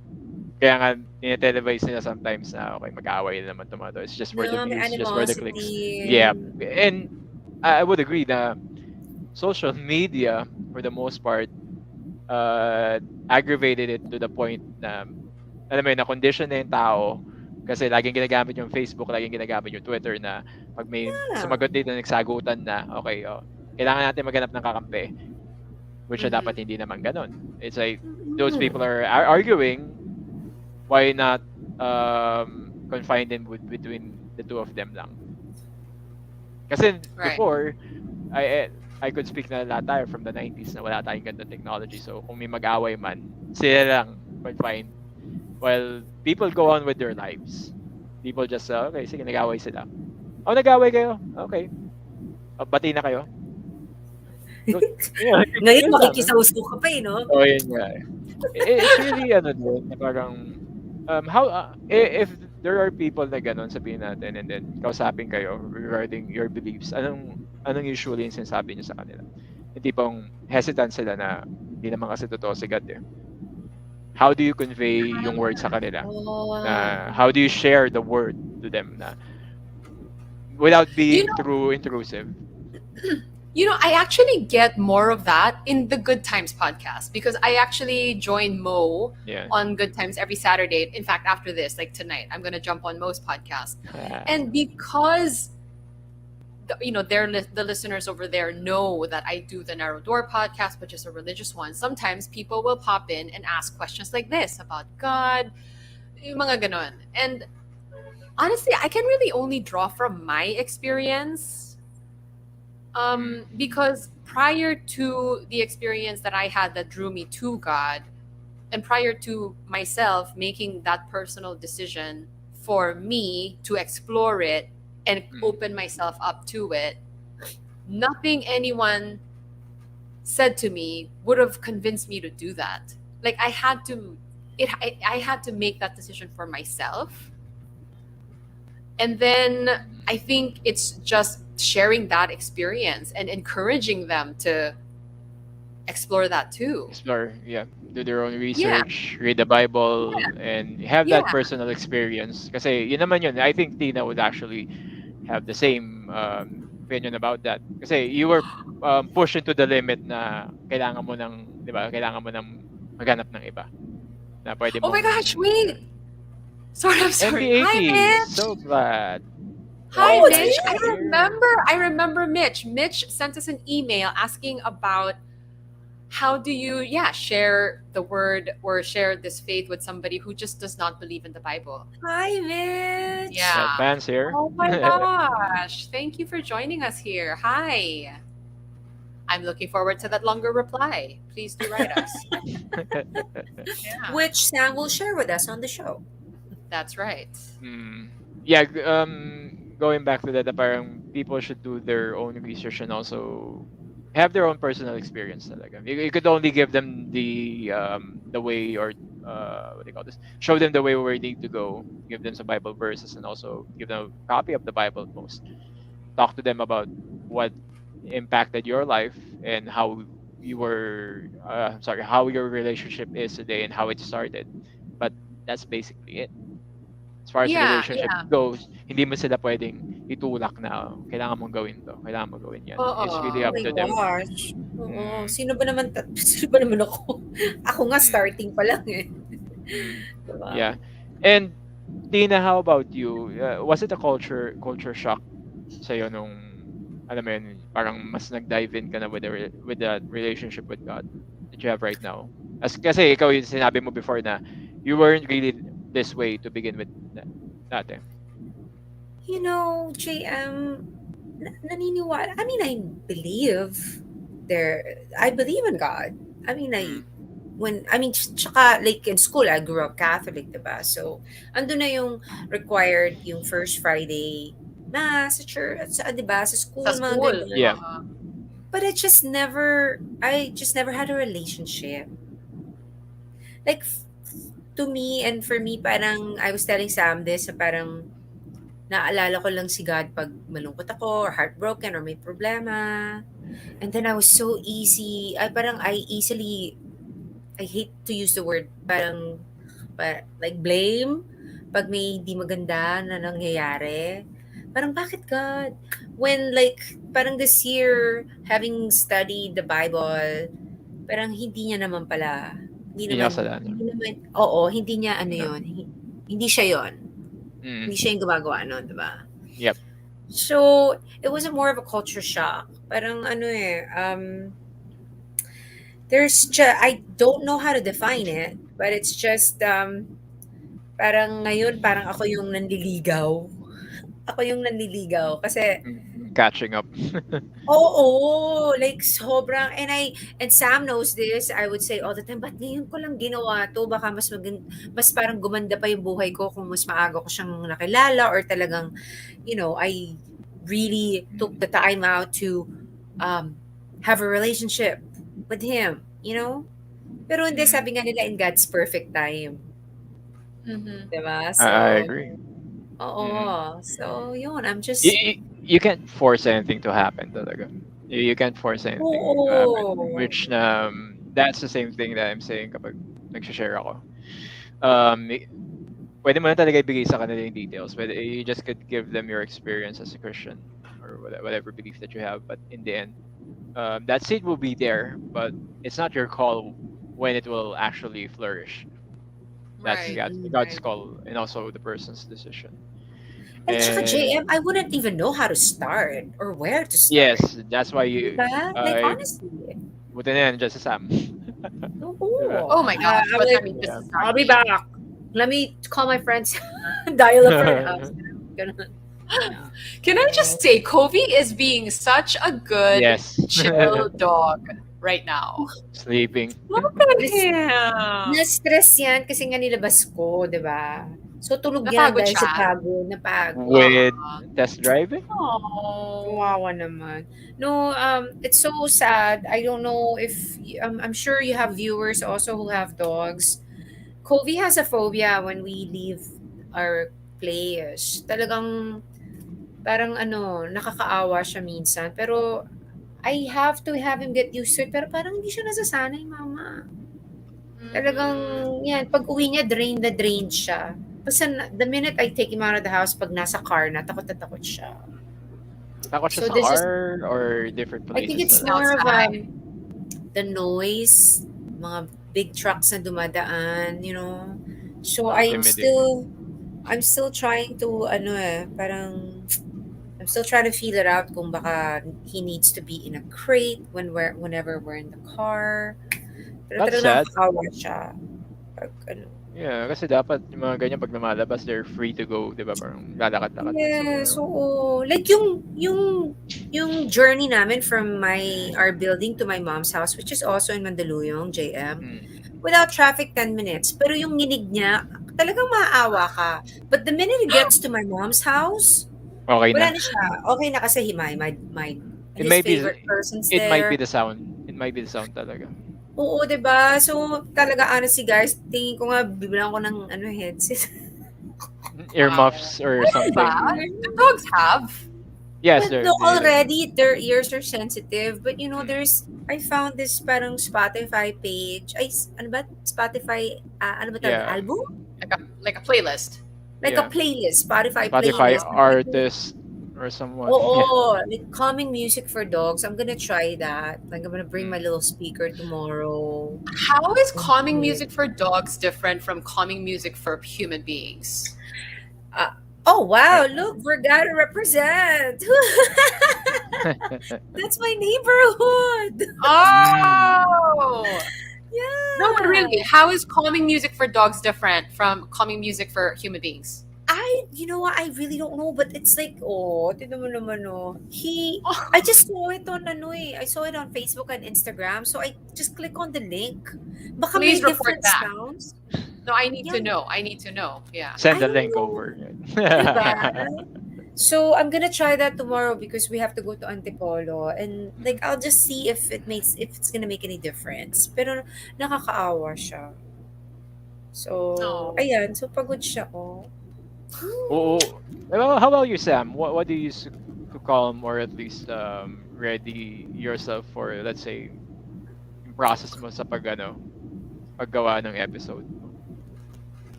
A: kaya nga, tinatelevise nila sometimes na, okay, mag-aaway na naman tomato. It's just for the
C: No, may
A: views, just for the clicks.
C: animosity.
A: Yeah. And I would agree na social media, for the most part, uh, aggravated it to the point na, alam mo yun, na-condition na yung tao kasi laging ginagamit yung Facebook, laging ginagamit yung Twitter na pag may
C: Yeah.
A: sumagot dito, nagsagutan na, okay, oh, kailangan natin maghanap ng kakampi, which na dapat
B: Mm-hmm.
A: hindi naman ganun. It's like, those
C: Mm.
A: people are arguing, why not confine them between the two of them lang? Kasi
B: Right.
A: before, I I could speak na lahat tayo from the 90s na wala tayong ganitong technology. So kung may mag-away man, sila lang confined. While people go on with their lives. People just, okay, sige, nag-away sila. Oh, nag-away kayo? Okay. Bati na kayo? Good. Yeah,
C: Ngayon
A: yun lang.
C: makikisawsaw ka pa eh, no?
A: Oh, yun nga. It's really, ano din, na parang, how, if there are people na ganun, sabihin natin, and then kausapin kayo regarding your beliefs, anong usually yung sinasabi niyo sa kanila? Hindi pang hesitant sila na hindi naman kasi totoo si God eh. How do you convey yung word sa kanila?
B: Oh.
A: How do you share the word to them na without
B: You
A: being
B: know,
A: too intrusive?
B: I actually get more of that in the Good Times podcast because I actually join Mo
A: Yeah.
B: on Good Times every Saturday. In fact, after this, like tonight, I'm going to jump on Mo's podcast. And because the listeners over there know that I do the Narrow Door podcast, which is a religious one. Sometimes people will pop in and ask questions like this about God, yung mga ganon. And honestly, I can really only draw from my experience. Because prior to the experience that I had that drew me to God, and prior to myself making that personal decision for me to explore it and open myself up to it, nothing anyone said to me would have convinced me to do that. Like I had to I had to make that decision for myself. And then I think it's just sharing that experience and encouraging them to explore that too.
A: Explore, yeah, do their own
B: Yeah.
A: research, read the Bible, and have that
B: Yeah.
A: personal experience. Kasi yun naman yun. I think Tina would actually have the same opinion about that. Kasi you were pushed into the limit na kailangan mo ng, di ba, kailangan mo ng maghanap ng iba na pwede
B: Oh my
A: mong,
B: gosh, wait. Sorry, I'm sorry. Hi,
A: MB80,
B: Mitch.
A: so glad.
B: Hi,
C: Oh, it's
B: Mitch. I
C: me.
B: remember Mitch. Mitch sent us an email asking about how do you, share the word or share this faith with somebody who just does not believe in the Bible.
C: Hi, Mitch.
A: Yeah,
B: Yeah.
A: fans here.
B: Oh my gosh. Thank you for joining us here. Hi. I'm looking forward to that longer reply. Please do write us. Yeah,
C: Which Sam will share with us on the show.
B: that's right.
A: Yeah, going back to that, parang people should do their own research and also have their own personal experience talaga. You could only give them the way, or what do you call this? Show them the way where they need to go. Give them some Bible verses and also give them a copy of the Bible at most. Talk to them about what impacted your life and how you were how your relationship is today and how it started. But that's basically it. As far as
B: Yeah,
A: relationship
B: yeah.
A: goes, hindi mo sila pwedeng itulak na, "Oh, kailangan mong gawin to, kailangan mong gawin yan." It's really
B: Oo.
C: Oh
A: up
C: my
A: to them.
C: gosh. Oo.
A: Mm,
C: Sino ba naman, sino ba naman ako? Ako nga
A: mm,
C: starting pa lang eh.
A: mm.
C: Diba?
A: Yeah. And Tina, how about you? Was it a culture shock sa'yo nung, alam mo yun, parang mas nag-dive in ka na with with that relationship with God that you have right now? Kasi ikaw yung sinabi mo before na you weren't really this way to begin with. Dati.
C: JM, naniniwala. I mean, believe there. I believe in God. I mean,
A: Mm.
C: tsaka like in school, I grew up Catholic, diba? So, ando na yung required yung first Friday mass sa church, diba? Sa
B: Sa
C: school, mga
B: school.
A: Yeah.
C: ganyan. But I just never had a relationship. Like, to me and for me, parang, I was telling Sam this, na parang, naalala ko lang si God pag malungkot ako or heartbroken or may problema. And then I was so easy. I hate to use the word, like blame. Pag may hindi maganda na nangyayari. Parang, bakit God? When like, parang this year, having studied the Bible, parang hindi niya naman pala,
A: Yun yung kasalanan.
C: oo, hindi niya ano
A: No.
C: yun, hindi siya yun. Hindi
A: Mm.
C: siya yung gumagawa nun, diba?
A: Yep.
C: So, it was more of a culture shock. Parang I don't know how to define it, but it's just, parang ngayon, parang ako yung nanliligaw. Ako yung nanliligaw. Kasi,
A: Catching up.
C: oo, like sobrang, and Sam knows this, I would say all the time, ba't ngayon ko lang ginawa to? Baka mas parang gumanda pa yung buhay ko kung mas maaga ko siyang nakilala or talagang, I really took the time out to have a relationship with him. Pero hindi,
A: Mm.
C: sabi nga nila in God's perfect time.
B: Mm-hmm.
C: Diba?
A: I
C: So,
A: agree.
C: oo.
A: Mm.
C: So, yun, I'm
A: You,
C: just,
A: you, you can't force anything to happen talaga. You can't force anything to happen.
C: oo.
A: Which that's the same thing that I'm saying kapag nag-share ako. Pwede mo na talaga ibigay sa kanila yung details. But you just could give them your experience as a Christian or whatever belief that you have. But in the end, that seed will be there, but it's not your call when it will actually flourish. That's
B: Right.
A: God's
B: Right.
A: call and also the person's decision.
C: At saka
A: And
C: JM, I wouldn't even know how to start or where to start.
A: yes, that's why
C: Diba? Like,
A: uh,
C: honestly.
A: buti na yan dyan sa Sam. Diba?
C: Oo.
B: Oh my gosh.
C: I'm
B: But I
C: like,
B: mean, this
A: Yeah.
B: is
C: I'll be
B: me.
C: back. Let me call my friends. Dial up her house. Ganun. Yeah.
B: Can I just say, Kobe is being such a good,
A: Yes.
B: chill dog right now.
A: Sleeping.
B: Look at
C: Nas-
B: him.
C: Na-stress yan kasi nga nilabas ko, di ba? So, tulog yan
B: Napagod
C: dahil sa
B: siya.
C: pagod. Napagod.
A: With test driving?
B: Oh.
C: Kawawa naman. No, it's so sad. I don't know if I'm sure you have viewers also who have dogs. Kobe has a phobia when we leave our place. Talagang parang nakakaawa siya minsan. Pero I have to have him get used to it. Pero parang hindi siya nasasanay, mama. Talagang, yan, pag uwi niya, drain na drain siya. Basta the minute I take him out of the house, pag nasa car na, takot na takot siya.
A: Takot siya
C: So
A: sa
C: this is,
A: car or different
C: I think
A: places
C: it's
A: talaga?
C: more of
B: Outside.
C: the noise, mga big trucks na dumadaan. So
A: Intimidating.
C: I'm still trying to, parang, I'm still trying to feel it out kung baka he needs to be in a crate whenever we're in the car. Pero
A: That's
C: talagang
A: sad.
C: nakakawa siya. Pag,
A: Yeah, kasi dapat yung mga ganyan pag lumalabas, they're free to go, di ba? Parang lalakad-lakad lang
C: yes,
A: siguro.
C: oo. Like yung journey namin from our building to my mom's house, which is also in Mandaluyong, JM,
A: Mm.
C: without traffic, 10 minutes. Pero yung nginig niya, talagang maaawa ka. But the minute he gets to my mom's house,
A: Okay
C: wala
A: na.
C: na siya. Okay na kasi
A: It
C: his
A: might be
C: favorite person's
A: it might be
C: there.
A: the sound. It might be the sound talaga.
C: Oo, 'di ba? So, talaga honestly guys, tingin ko nga bibilang ko ng headset.
A: Earmuffs or
B: Ano
A: something.
B: ba? Do dogs have?
A: Yes,
C: But no,
A: they do.
C: already their ears are sensitive. But
A: Mm.
C: I found this parang Spotify page. Ano ba? Spotify, ano ba tawag?
A: Yeah.
C: Album?
B: Like a playlist.
C: Like a
A: Yeah.
C: playlist, Spotify
A: Spotify
C: playlist.
A: artist or someone. Yeah.
C: Oo, like calming music for dogs. I'm gonna try that. Like, I'm gonna bring my
A: Mm.
C: little speaker tomorrow.
B: How is
C: And
B: calming
C: do it.
B: music for dogs different from calming music for human beings?
C: Oh wow, look, we're gonna represent. That's my neighborhood.
B: Oh!
C: Yeah.
B: No, but really, how is calming music for dogs different from calming music for human beings?
C: I you know what, I really don't know, but it's like, oh, tignan mo naman, oh. I just saw it on ano eh. I saw it on Facebook and Instagram. So I just click on the link. Baka may
B: Please report
C: different
B: back.
C: sounds.
B: No, I need
C: Yeah,
B: to know. I need to know. Yeah.
A: Send
C: I
A: the
C: don't
A: link
C: know.
A: over.
C: Diba? So I'm gonna try that tomorrow because we have to go to Antipolo and like
A: Mhm.
C: I'll just see if it's gonna make any difference. Pero nakakaawa siya. So,
B: Oh.
C: ayan. So, pagod siya, oh.
A: Oh, well, how about you, Sam? What do you use to calm or at least ready yourself for, let's say, yung process mo sa paggawa ng episode mo?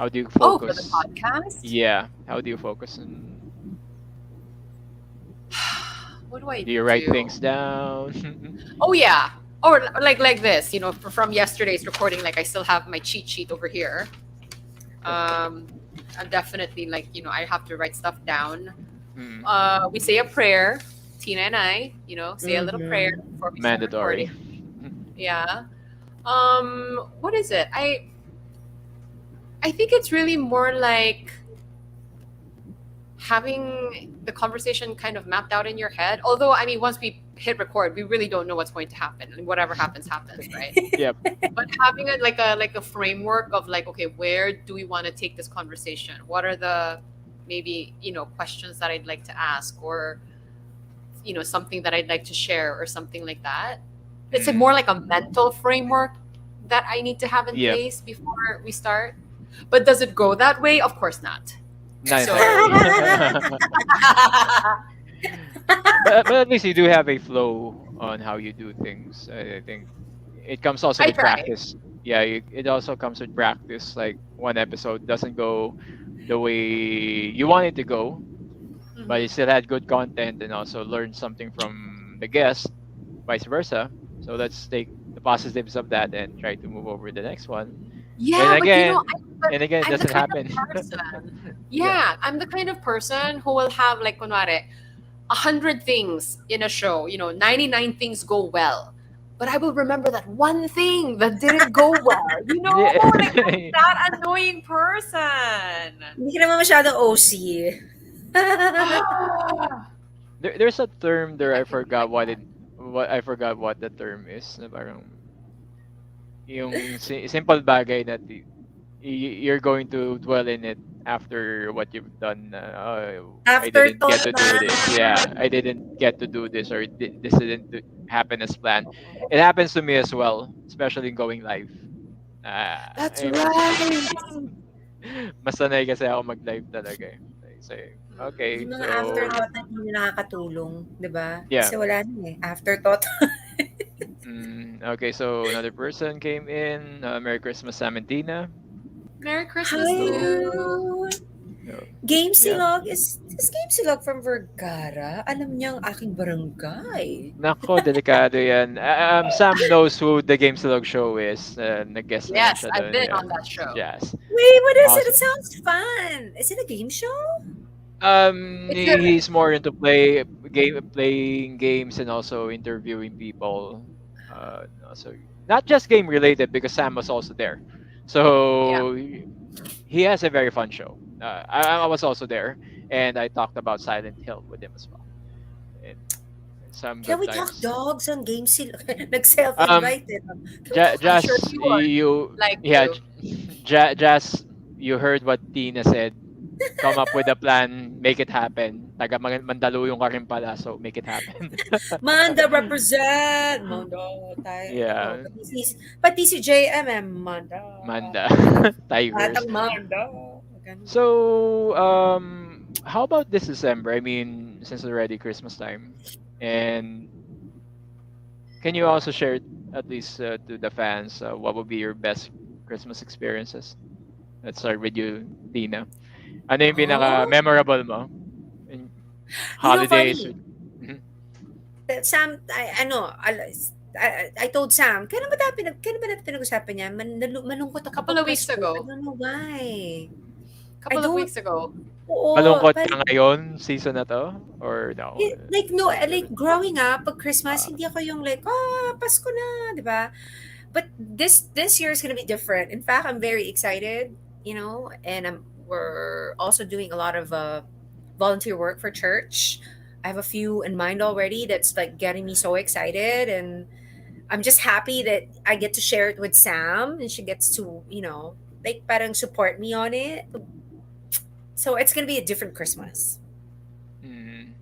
A: How do you
B: Oh, for the
A: focus?
B: podcast?
A: Yeah, how do you focus on?
B: What do I
A: Do you write
B: do?
A: things down?
B: Oh yeah. Or like this, from yesterday's recording, like I still have my cheat sheet over here. Um, I'm definitely like, I have to write stuff down.
A: Mm,
B: We say a prayer, Tina and I, say a little prayer
C: Mm-hmm.
B: before we start
A: mandatory.
B: recording. Yeah. What is it? I think it's really more like having the conversation kind of mapped out in your head. Although, I mean, once we hit record, we really don't know what's going to happen, and whatever happens, happens, right?
A: Yep.
B: But having like a framework of like, okay, where do we want to take this conversation? What are the maybe questions that I'd like to ask, or something that I'd like to share, or something like that. It's like more
A: Mm,
B: like a mental framework that I need to have in
A: yep.
B: place before we start. But does it go that way? Of course not.
A: Not
B: So
A: entirely. But at least you do have a flow on how you do things. I think it comes also
B: I
A: with
B: try.
A: practice. Yeah, it also comes with practice. Like one episode doesn't go the way you want it to go, but you
B: Mhm.
A: still had good content and also learned something from the guest, vice versa. So let's take the positives of that and try to move over the next one. And
B: Yeah, but
A: again,
B: but
A: and again, it
B: I'm the
A: doesn't
B: kind of
A: happen.
B: person.
A: Yeah.
B: Yeah, I'm the kind of person who will have like kunwari, 100 things in a show. 99 things go well, but I will remember that one thing that didn't go well.
A: Yeah.
B: Like I'm that annoying person.
C: Hindi ka naman masyadong OC.
A: There's a term there.
B: I
A: I
B: can be
A: forgot
B: like
A: what
B: that.
A: I forgot what the term is. Na parang yung simple bagay na you're going to dwell in it after what you've done. Oh, I didn't
C: Afterthought
A: get to
C: na.
A: do this. Yeah, I didn't get to do this, or this didn't happen as planned. It happens to me as well, especially in going live.
B: That's
A: I,
B: right.
A: mas sanay kasi ako mag-live talaga eh. Like, say, okay,
C: Yung mga
A: so
C: afterthought na hindi nakakatulong, 'di ba?
A: yeah.
C: Kasi wala na eh, afterthought.
A: Okay, so another person came in. Merry Christmas, Samantina.
B: Merry Christmas,
C: Hi,
A: So,
B: Lou.
C: Lou!
A: so
C: Game
A: yeah.
C: Silog is Game Silog from Vergara? Alam niya ang aking barangay.
A: Nako, delikado yan. Sam knows who the Game Slug show is. Nag-guest naman
B: Yes,
A: siya
B: I've
A: doon.
B: been
A: Yeah.
B: on that show.
A: Jazz.
C: Wait, what is it? It
A: Awesome.
C: sounds fun. Is it a game show?
B: It's a
A: He's more into playing games and also interviewing people. Also, not just game related because Sam was also there.
B: yeah.
A: So he has a very fun show. I was also there, and I talked about Silent Hill with him as well. And some
C: Can
A: good
C: we talk
A: times.
C: dogs on Game Silog?
A: Um,
C: Nag-self-invited. Can we talk
B: I'm
C: on
B: sure
A: Just
B: he would
A: you,
B: like
A: yeah,
B: to.
A: just you heard what Tina said. Come up with a plan, make it happen. Taga Mandaluyong ka rin pala, so make it happen.
C: Manda represent! Manda tayo.
A: Yeah,
C: Pati si JMM, Manda.
A: Manda,
C: Batang
A: Tigers.
C: Manda. Ganun.
A: So, how about this December? I mean, since already Christmas time, and can you also share at least to the fans what would be your best Christmas experiences? Let's start with you, Tina. Ano yung
C: Oh,
A: pinaka-memorable mo in
C: you know,
A: holidays?
C: funny.
A: Mhm.
C: Sam, I told Sam, kailan ba natin pinag-usapan yan? Malungkot ako
B: Couple
C: pag
B: of weeks
C: Pasko. I
B: ago.
C: don't know why. I
B: Couple of
C: don't,
B: weeks ago.
C: oo,
A: Malungkot ka
C: parang,
A: ngayon, season na to? Or no?
C: like, no,
A: Not
C: like,
A: really.
C: growing up, pag Christmas,
A: Ah,
C: hindi ako yung like, Pasko na, di ba? But this year is gonna be different. In fact, I'm very excited, and We're also doing a lot of volunteer work for church. I have a few in mind already that's like getting me so excited, and I'm just happy that I get to share it with Sam and she gets to, like parang support me on it. So it's gonna be a different Christmas.
A: Mm.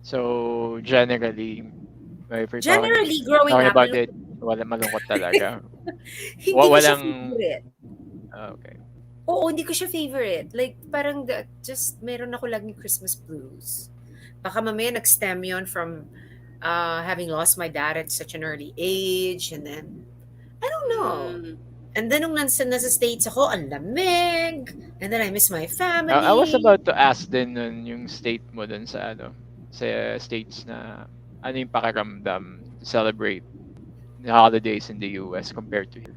A: So generally, if we're
C: Generally, growing
A: talking
C: up,
A: about it, wala malungkot talaga.
C: hindi ko siya
A: Walang
C: favorite.
A: okay.
C: Oo, hindi ko siya favorite. Like, parang just meron ako laging Christmas blues. Baka mamaya nag-stem yun from having lost my dad at such an early age. And then, I don't know.
B: Mm.
C: And then nung nasa States ako, ang lamig. And then I miss my
A: I was
C: family.
A: about to ask din nun yung state mo dun sa sa states na ano yung pakiramdam to celebrate the holidays in the US compared to here.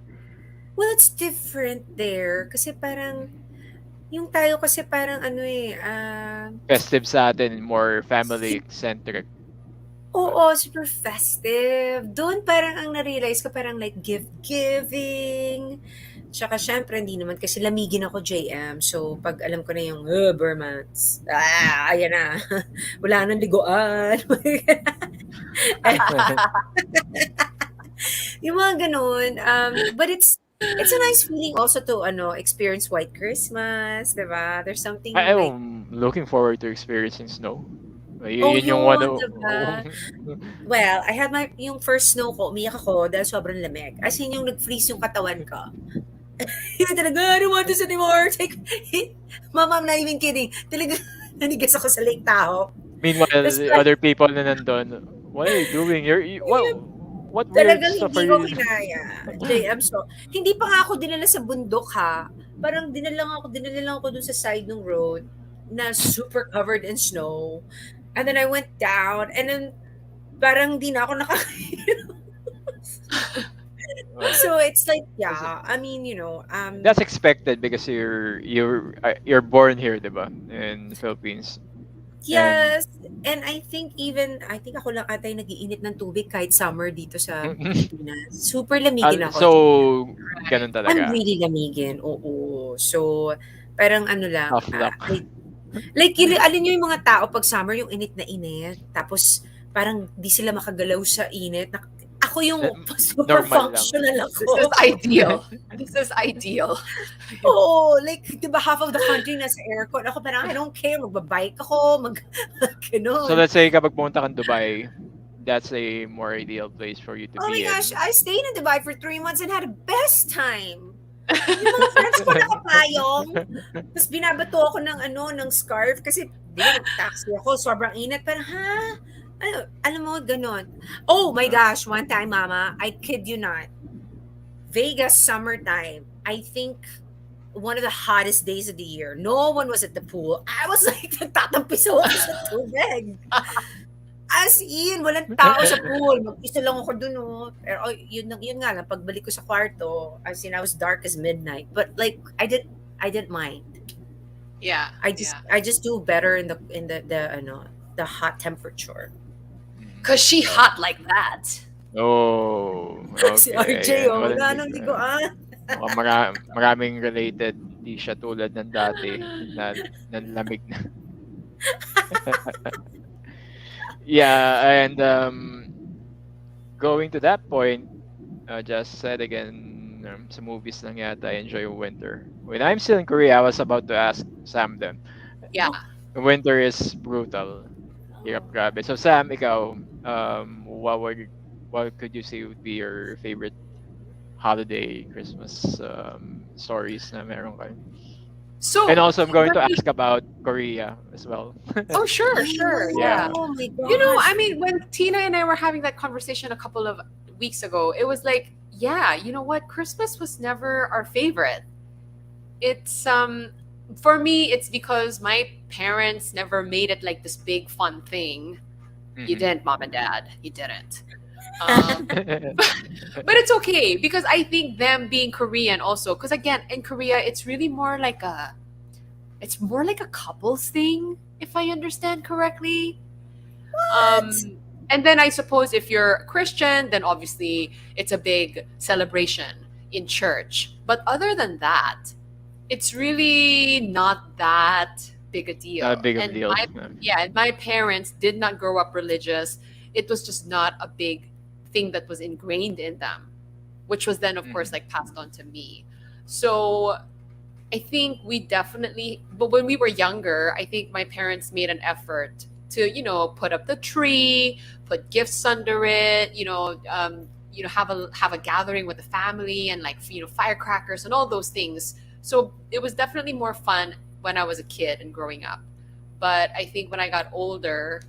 C: Well, it's different there. Kasi parang, yung tayo kasi parang ano eh,
A: Festive sa atin, more family centric.
C: oo, super festive. Doon parang ang na-realize ko parang like gift-giving. Tsaka syempre, hindi naman kasi lamigin ako JM. So, pag alam ko na yung Burmans, ayan na. Wala nang liguan. Yung mga ganun. But it's a nice feeling also to experience White Christmas, diba? There's something like,
A: I'm looking forward to experiencing snow.
C: oh,
A: Yun yung one
C: yun, diba?
A: of-
C: Well, I had yung first snow ko, umiyak ako dahil sobrang lamig. As in, yung nag-freeze yung katawan ko. Yun talaga, I don't want this anymore. Take, Mama, I'm not even kidding. Talaga, nanigas ako sa Lake Tahoe.
A: Meanwhile,
C: Tapos
A: the other people na nandun, what are you doing? What weird
C: talagang
A: stuff
C: hindi
A: are
C: ko
A: you doing?
C: kinaya. JM, so, hindi pa nga ako dinala sa bundok ha. Parang dinala lang ako dun sa side ng road na super covered in snow. And then I went down and then parang di na ako So it's like, yeah, I mean,
A: That's expected because you're born here, diba? In the Philippines. And
C: yes, and I think ako lang ata yung nag-iinit ng tubig kahit summer dito sa Pilipinas. Super lamigin ako.
A: so ganun
C: I'm
A: talaga.
C: really lamigin, oo. So, parang ano lang,
A: Tough luck.
C: like alin nyo yung mga tao pag summer, yung init na init, tapos parang di sila makagalaw sa init. Ako yung super
A: Normal lang.
C: functional ako.
B: This is ideal. This is ideal.
C: Oo, like, di ba half of the country nasa aircon. Ako parang, I don't care, magbabike ako, ganun.
A: So let's say kapag pumunta kang Dubai, that's a more ideal place for you to
C: Oh my
A: be
C: gosh,
A: in.
C: I stayed in Dubai for 3 months and had the best time. Yung mga friends ko nakapayong, tapos binabato ako ng scarf kasi di ba nag-taxi ako, sobrang init. Parang, ha? Alam mo, ganun. Oh my gosh, one time, Mama, I kid you not, Vegas summertime, I think one of the hottest days of the year. No one was at the pool. I was like, nagtatampiso ako sa tubig. As in, walang tao sa pool. Mag-isa lang ako dun, oh. Pero yun nga lang, pagbalik ko sa kwarto, as in, I was dark as midnight. But like, I didn't mind.
B: Yeah.
C: I just do better in the hot temperature.
B: Cause she hot like that.
A: Oh, okay.
C: Si RJ,
A: Well,
C: wala nang liguan.
A: maraming related. Hindi siya tulad ng dati na lamig na. Yeah, and going to that point, just said again, sa movies lang yata, I enjoy winter. When I'm still in Korea, I was about to ask Sam them.
B: Yeah.
A: Winter is brutal. Hirap, grabe. So Sam, ikaw, what could you say would be your favorite holiday, Christmas stories na meron kayo?
B: So
A: And also, I'm going to ask about Korea as well.
B: Oh sure.
A: Yeah.
C: Oh my gosh.
B: You know, I mean, when Tina and I were having that conversation a couple of weeks ago, it was like, yeah, you know what? Christmas was never our favorite. It's for me, it's because my parents never made it like this big fun thing. You didn't, Mom and Dad. You didn't. But it's okay because I think them being Korean also, because again, in Korea, it's really more like a couples thing, if I understand correctly. And then I suppose if you're Christian, then obviously it's a big celebration in church. But other than that, it's really not that big a
A: Not a
B: deal.
A: big of a
B: And
A: deal.
B: my parents did not grow up religious. It was just not a big thing that was ingrained in them, which was then of course
A: Mhm.
B: like passed on to me. So I think we definitely, but when we were younger, I think my parents made an effort to, put up the tree, put gifts under it, have a gathering with the family and like, firecrackers and all those things. So it was definitely more fun when I was a kid and growing up. But I think when I got older,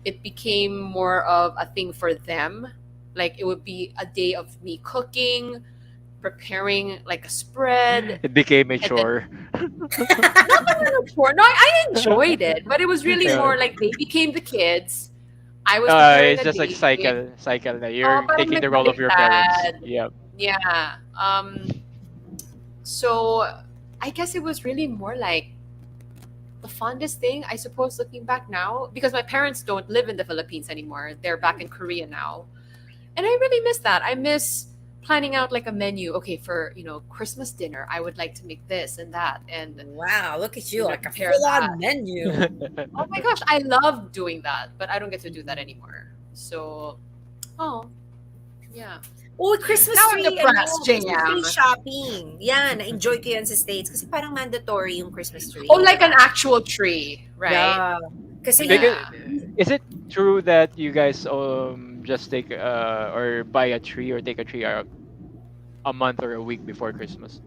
B: it became more of a thing for them. Like it would be a day of me cooking, preparing like a spread,
A: It became a
B: and then
A: chore.
B: not that I looked for. No, I enjoyed it, but it was really
A: Yeah.
B: more like they became the kids. I was preparing
A: It's
B: a
A: just like
B: day.
A: cycle na.
B: Oh,
A: You're
B: parang
A: taking the role of your parents.
B: nagbaliktad.
A: Yeah.
B: Yeah. So I guess it was really more like the fondest thing, I suppose, looking back now, because my parents don't live in the Philippines anymore. They're back in Korea now. And I really miss that. I miss planning out like a menu. Okay, for, Christmas dinner, I would like to make this and that and,
C: Wow, look at you, like a
B: prepare that.
C: full-on menu.
B: Oh my gosh, I love doing that, but I don't get to do that anymore. So, oh, yeah.
C: Oh,
B: Now
C: Christmas
B: I'm
C: tree,
B: depressed,
C: Christmas
B: JM.
C: tree shopping. Yan, na-enjoy ko yan sa States kasi parang mandatory yung Christmas
B: Oh,
C: tree, di
B: like an
C: ba?
B: actual tree, right?
C: Yeah. Kasi,
A: Because
B: Yeah.
A: is it true that you guys just take or buy a tree or take a tree a month or a week before Christmas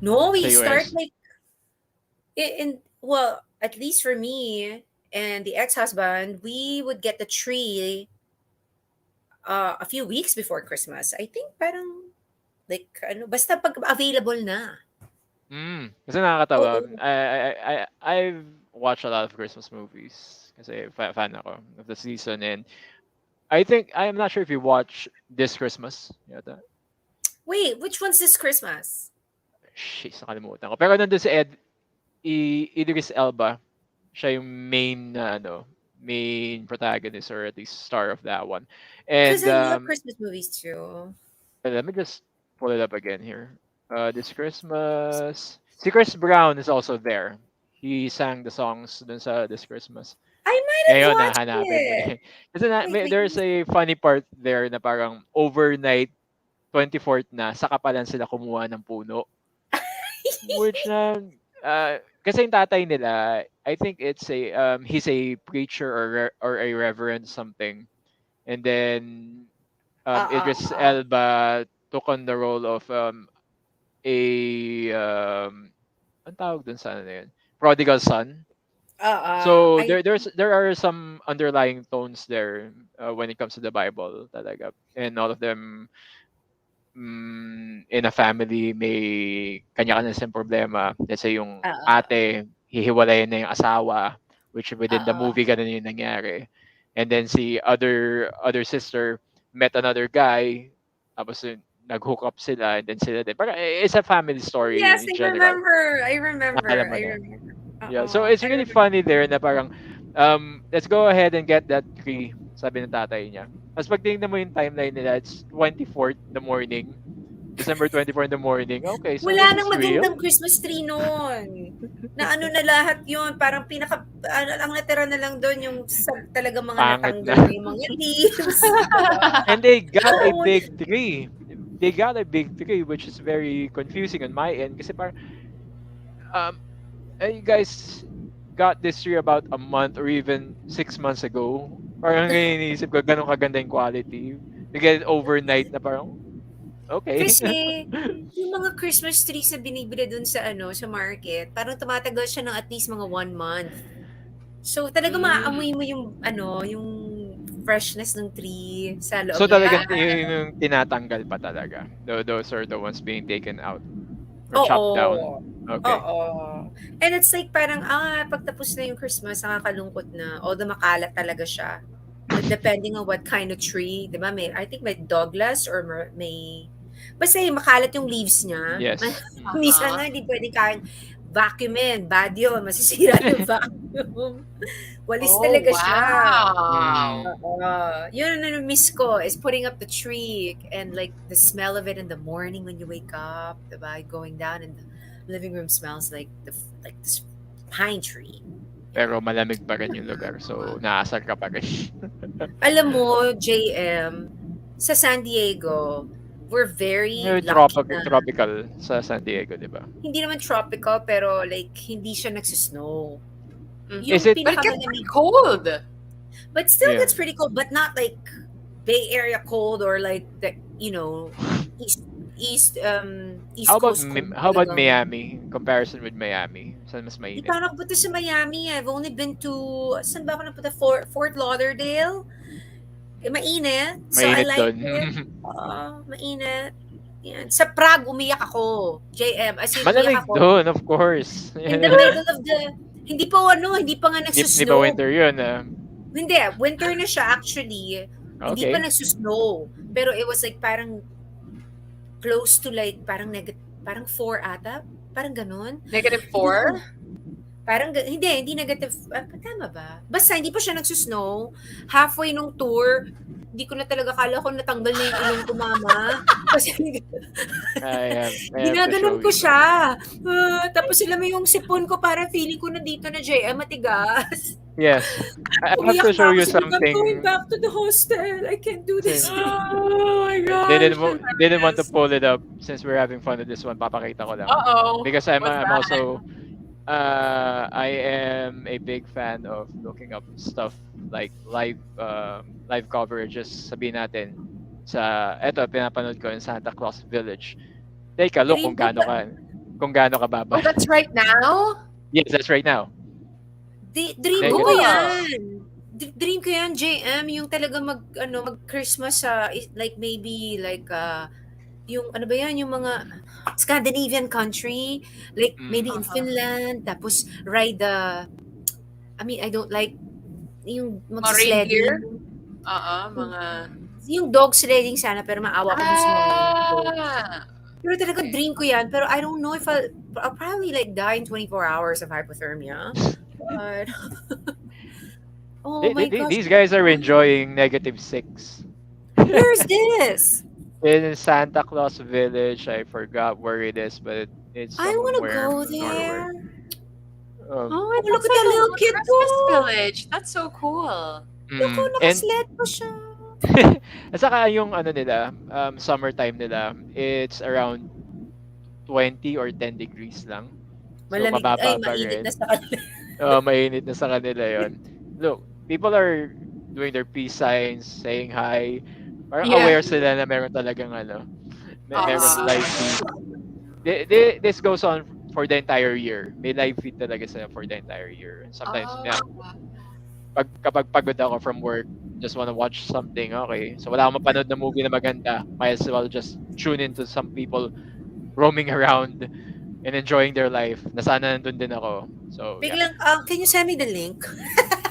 C: no,
A: sa
C: we start
A: US?
C: like, well, at least for me and the ex-husband, we would get the tree a few weeks before Christmas. I think parang, like, ano, basta pag available na.
A: Kasi nakakatawa.
C: Oo.
A: I've watched a lot of Christmas movies kasi fan ako of the season, and I'm not sure if you watch This Christmas yata.
C: Wait, which one's this Christmas?
A: Shit, nakalimutan ko. Pero nandun si Idris Elba. Siya yung main main protagonist or at least star of that one.
C: Because
A: And
C: I love Christmas movies too.
A: let me just pull it up again here. This Christmas, si Chris Brown is also there. He sang the songs dun sa This Christmas.
C: I might have
A: Ngayon,
C: watched
A: hanapin mo
C: it.
A: na. Kasi
C: Wait, wait.
A: there's a funny part there na parang overnight 24th na, saka pa lang sila kumuha ng puno. Which kasi yung tatay nila, I think he's a preacher or a reverend something. And then Idris
C: Oo.
A: Elba took on the role of a ang tawag dun sa ano na yun? Prodigal son.
C: Oo.
A: So
C: I
A: there are some underlying tones there when it comes to the Bible talaga. And all of them in a family may kanya-kanya silang problema. Let's say yung
C: Oo.
A: ate, hihiwalayan na yung asawa, which within the
C: Oo.
A: movie ganun yung nangyari. And then si other sister met another guy, tapos yun, nag-hook up sila, and then sila din. Parang it's a family story
C: Yes,
A: in
C: I
A: general.
C: remember. I
A: Alam
C: remember.
A: mo
C: I
A: na.
C: remember.
A: Yeah, so
C: Oo.
A: it's
C: I
A: really
C: remember.
A: funny there na parang let's go ahead and get that tree, sabi ng tatay niya. Tapos pag tingnan mo yung timeline nila, it's 24th in the morning. December 24 in the morning. Okay, so
C: Wala
A: this
C: nang
A: is real.
C: magandang Christmas tree noon. Na ano na lahat yun. Parang ano, ang natira na lang doon yung talagang mga
A: Pangit na.
C: natanggal na yung mga leaves. Diba?
A: And they got a
C: Oo.
A: big tree. They got a big tree, which is very confusing on my end. Kasi parang, um, you guys got this tree about a month or even 6 months ago. Parang ngayon iniisip ko, ganun kaganda yung quality. You get it overnight na parang, okay.
C: Kasi yung mga Christmas trees na binibili dun sa ano, sa market, parang tumatagal siya ng at least mga 1 month. So talaga
A: Mm.
C: maaamoy mo yung ano, yung freshness ng tree sa
A: So
C: loob ng
A: talagang
C: bahay.
A: yung tinatanggal pa talaga. Those are the ones being taken out or chopped down.
C: Oo.
A: Okay.
C: Oo. And it's like parang, pagtapos na yung Christmas, nakakalungkot na. Although makalat talaga siya. Depending on what kind of tree. Di ba? I think may Douglas or may... Basta yung makalat yung leaves niya.
A: Yes.
C: Minsan nga, hindi pwedeng kayang vacuumin. Bad yun. Masisira yung vacuum. Walis
B: Oh,
C: talaga siya.
A: Mm.
B: wow.
C: Oo. Yun ang miss ko is putting up the tree and like the smell of it in the morning when you wake up, diba? Going down and living room smells like like this pine tree. Yeah.
A: Pero malamig pa rin yung lugar. So, naasar ka pa rin.
C: Alam mo, JM, sa San Diego, we're very
A: Yung
C: lucky na
A: tropical sa San Diego, di ba?
C: hindi naman tropical pero like hindi siya nagsusnow.
B: Mhm.
A: Is
C: Yung
A: it,
B: But it gets pretty
C: pinakamalamig,
B: cold.
C: but still
A: yeah.
C: gets pretty cold, but not like Bay Area cold or like the east
A: How
C: east
A: about
C: coast cold
A: How about
C: talagang.
A: Miami? In comparison with Miami, saan mas
C: Di
A: mainit?
C: pa ako nagpunta sa Miami. I've only been to, saan ba ako napunta? Fort Lauderdale. Mainit. So I
A: Mainit
C: like
A: doon.
C: it. Mainit. Yan. Sa Prague, umiyak ako. JM, as in umiyak
A: Malamig
C: ako.
A: doon, of course.
C: In the middle of the, hindi pa nga
A: Hindi ba
C: nagsusnow.
A: winter yun?
C: Hindi, winter na siya actually. Hindi pa
A: Okay.
C: nagsusnow. Pero it was like parang close to like parang 4 ata. Parang ganun.
B: Negative
C: Hindi ko,
B: 4?
C: hindi negative, tama ba? Basta hindi pa siya nagsusnow. Halfway nung tour, hindi ko na talaga kala ko natanggal na yung ilong ko, mama. Kasi
A: I have to
C: ginaganon
A: show
C: ko
A: you some.
C: siya. Tapos alam mo yung sipon ko, para feeling ko nandito na, JM, matigas.
A: Yes. I have
C: Umiyak
A: to
C: na
A: show
C: ako,
A: you
C: sabi ko, I'm going
A: something.
C: back to the hostel. I can't do this.
A: Since
B: Oh my gosh.
A: didn't want to
B: Hilarious.
A: pull it up since we're having fun with this one. Papakita ko lang.
B: Uh-oh.
A: Because
B: What's
A: I'm
B: that?
A: also I am a big fan of looking up stuff like live coverages. Sabihin natin sa eto pinapanood ko in Santa Claus Village. Take a look
C: Dream ko ba?
A: kung gaano kababa.
B: Oh, that's right now?
A: Yes, that's right now.
C: Dream ko ba
A: Negative.
C: yan? Dream ko yan, JM, yung talaga mag Christmas sa, like maybe like, yung ano ba yan, yung mga Scandinavian country, like
A: Mm.
C: maybe in Finland, tapos ride the, I mean, I don't like yung
B: Mga reindeer?
C: mag-sledding.
B: Mga...
C: Yung dog sledding sana, pero maawa ko dun sa mga dogs.
B: Ah!
C: Pero talagang dream ko yan, pero I don't know if I'll probably like die in 24 hours of hypothermia. But, oh my gosh,
A: These guys are enjoying -6.
C: where's this?
A: In Santa Claus Village, I forgot where it is, but it's
C: I want to
A: somewhere
C: go
A: in Norway.
C: there.
A: Um,
B: Oh,
C: Oh,
B: it
C: look
B: looks
C: at
B: like
C: that
B: a
C: little
B: little
C: kid
B: Christmas
C: ko.
B: village. That's so cool.
C: Look,
A: and
C: nakasled pa siya.
A: at saka yung ano nila, summertime nila, it's around 20 or 10 degrees lang. So
C: Malamig,
A: mababa pa
C: mainit
A: rin.
C: na sa kanila.
A: Mainit na sa kanila yon. Look, people are doing their peace signs, saying hi. Parang
B: Yeah.
A: aware sila na meron talagang meron
B: Uh-huh.
A: live feed. This goes on for the entire year. May live feed talaga sila for the entire year. And sometimes,
B: Oh.
A: yeah, kapag pagod ako from work, just wanna watch something, okay. So wala akong mapanood na movie na maganda, might as well just tune into some people roaming around and enjoying their life. Na sana nandun din ako. So, yeah.
C: Biglang, can you send me the link?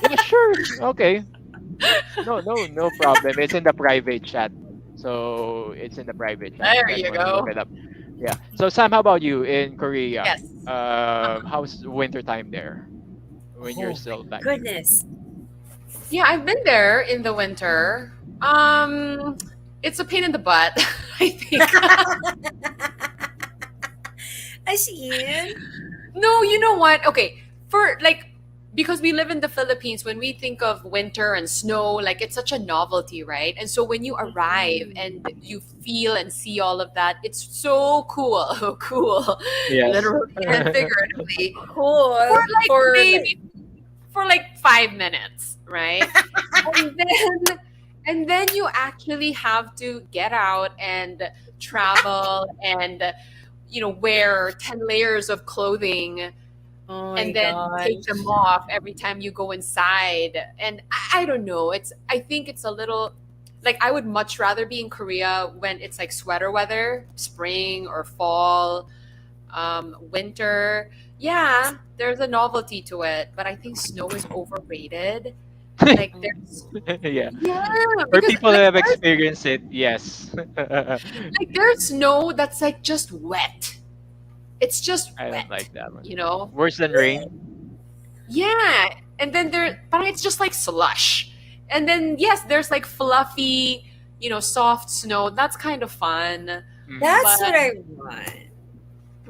A: Yeah, sure. Okay. No problem. It's in the private chat. So, it's in the private chat.
B: There
A: You guys
B: you
A: wanna
B: go.
A: look it up. Yeah. So, Sam, how about you in Korea?
B: Yes.
A: How's winter time there when you're
C: Oh
A: still
C: my
A: back here?
C: goodness.
B: Yeah, I've been there in the winter. It's a pain in the butt, I think.
C: As in,
B: No, you know what? Okay, for like because we live in the Philippines, when we think of winter and snow, like it's such a novelty, right? And so when you arrive and you feel and see all of that, it's so cool. Cool.
A: Yes.
B: Literally and figuratively.
C: cool.
B: For maybe for like 5 minutes, right? and then you actually have to get out and travel and wear 10 layers of clothing
C: oh my
B: and then take
C: gosh.
B: them off every time you go inside. And I don't know, I think it's a little like I would much rather be in Korea when it's like sweater weather, spring or fall, winter. Yeah, there's a novelty to it, but I think snow is overrated. Like there's
A: Yeah.
B: yeah,
A: For
B: because
A: people who
B: like
A: have experienced it, yes.
B: there's snow that's like just wet. It's just
A: I
B: wet,
A: don't like that one.
B: you know?
A: Worse than rain.
B: Yeah. And then but it's just like slush. And then yes, there's like fluffy, soft snow. That's kind of fun.
A: Mhm.
C: That's
B: But-
C: what I want.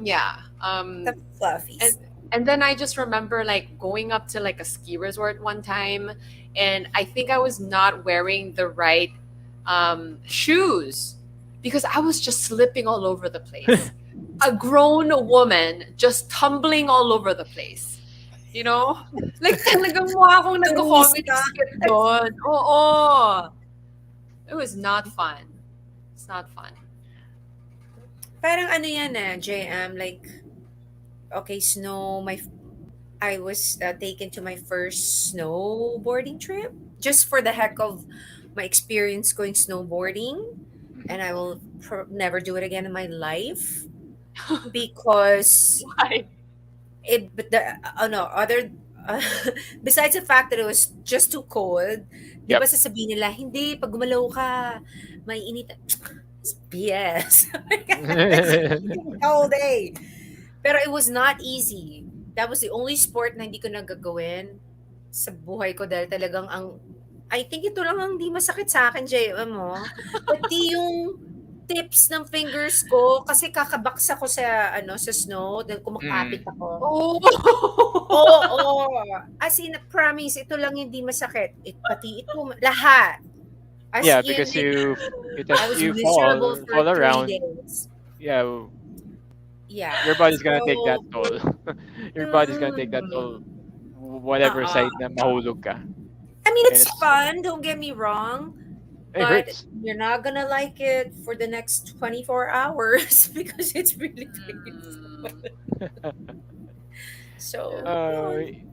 B: Yeah.
C: The
B: Um, and
C: fluffies.
B: and then I just remember like going up to like a ski resort one time, and I think I was not wearing the right shoes because I was just slipping all over the place. A grown woman just tumbling all over the place. You know? Like talagang mukha akong nag-comedy
C: Turista.
B: skit doon. Oo. It was not fun. It's not fun.
C: Parang ano yan JM, like, okay, snow, I was taken to my first snowboarding trip just for the heck of my experience going snowboarding,
A: Mhm.
C: and I will never do it again in my life because
B: Why?
C: it. But the oh no, other uh, besides the fact that it was just too cold, di
A: Yep.
C: ba sasabihin nila, hindi, pag gumalaw ka, may init. It's BS. It's cold day. Pero it was not easy. That was the only sport na hindi ko nagagawin sa buhay ko dahil talagang I think ito lang ang di masakit sa akin, JM mo. Pati yung tips ng fingers ko kasi kakabaksa ko sa sa snow dahil kumakapit
A: Mm.
C: ako. Oo,
B: Oh.
C: as in, promise, ito lang hindi masakit. Pati ito, lahat. As
A: Yeah,
C: in,
A: because
C: like, I was
A: you
C: miserable for
A: fall
C: 3
A: around.
C: days.
A: Yeah, your
C: Yeah.
A: body's gonna take that
C: So,
A: toll. Your body's gonna take that
C: mm,
A: toll, whatever
C: uh-uh.
A: side na mahulog ka.
C: I mean,
A: And
C: it's fun, don't get me wrong,
A: it
C: but
A: hurts.
C: you're not gonna like it for the next 24 hours because it's really painful.
B: Hmm.
C: So,
A: uh,
C: yun.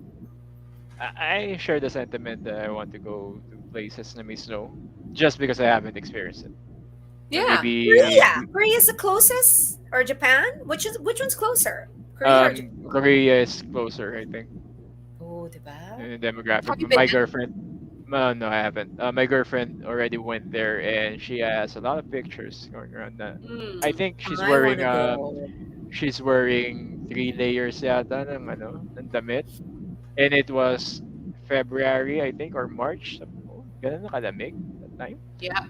A: I share the sentiment that I want to go to places na may snow, just because I haven't experienced it. Or
B: Yeah.
A: maybe
C: Korea. Korea is the closest, or Japan? Which one's closer? Korea or Japan?
A: Korea is closer, I think,
C: Oh, diba?
A: in demographic.
B: Have you been
A: My
B: in?
A: girlfriend, no, I haven't. My girlfriend already went there, and she has a lot of pictures going around. That I
B: Mm.
A: think
C: I wanna go.
A: she's wearing 3 layers yata ng damit, and it was February, I think, or March. Sabi ko, "Oh, ganun na kalamig that time."
B: Yeah.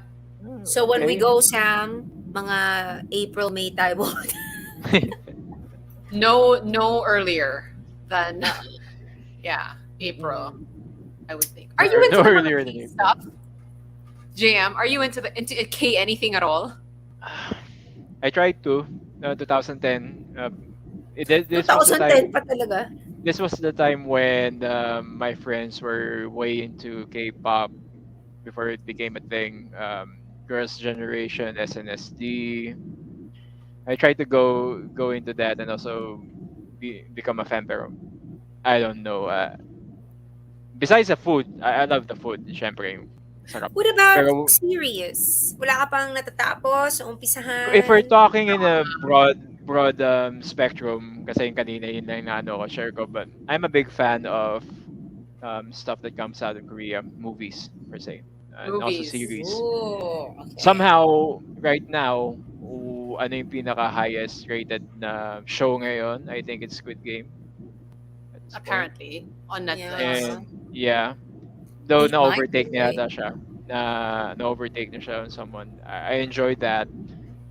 C: So
A: Oh,
C: when we
A: okay.
C: go, Sam, mga April, May tayo.
B: No earlier than yeah, April,
C: Mm.
B: I would think. Are
A: No,
B: you
A: no
B: into the mga
A: earlier than
B: K
A: April.
B: stuff? JM, are you into K anything at all?
A: I tried to 2010. This was the
C: 2010
A: time.
C: pa talaga.
A: This was the time when my friends were way into K-pop before it became a thing. Girls' Generation, SNSD. I tried to go into that and also become a fan, pero I don't know. Besides the food, I love the food. Syempre, yung sarap.
C: What about
A: Pero
C: series? Wala ka pang natatapos,
A: if we're
C: umpisahan?
A: talking in a broad spectrum, kasi yung kanina yun lang na ano ko, share ko, but I'm a big fan of stuff that comes out of Korea, movies per se, and also
B: Movies.
A: series.
C: Oh, okay.
A: Somehow, right now, ano yung pinaka highest rated na show ngayon? I think it's Squid Game at this point.
B: Apparently on Netflix.
C: Yeah.
A: And yeah, though
C: It
A: na
C: might
A: overtake
C: be,
A: na
C: right?
A: yata siya, na overtake na siya on someone. I enjoyed that.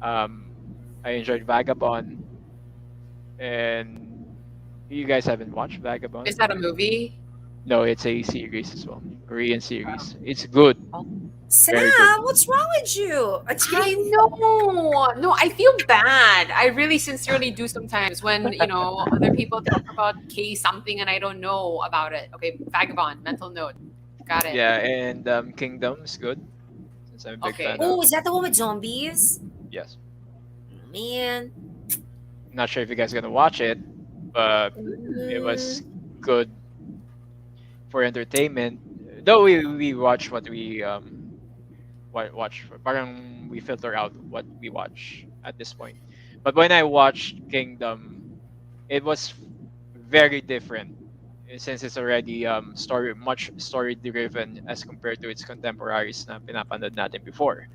A: Um, I enjoyed Vagabond, and you guys haven't watched Vagabond?
B: Is that a movie?
A: No, it's a series as well. Korean series. It's good.
C: Oh.
A: Very good.
C: Sam, what's wrong with you? I'm just
B: I
C: kidding.
B: know. No, I feel bad. I really sincerely do sometimes when, other people talk about K something and I don't know about it. Okay, Vagabond, mental note. Got it.
A: Yeah, and Kingdom is good since I'm a big fan
B: Okay.
A: of.
C: Oh, is that the one with zombies?
A: Yes.
C: Man.
A: Not sure if you guys are gonna watch it, but it was
C: Mm,
A: good for entertainment. Though we watch what we watch. Parang we filter out what we watch at this point. But when I watched Kingdom, it was very different, since it's already story driven as compared to its contemporaries na pinapanood natin before.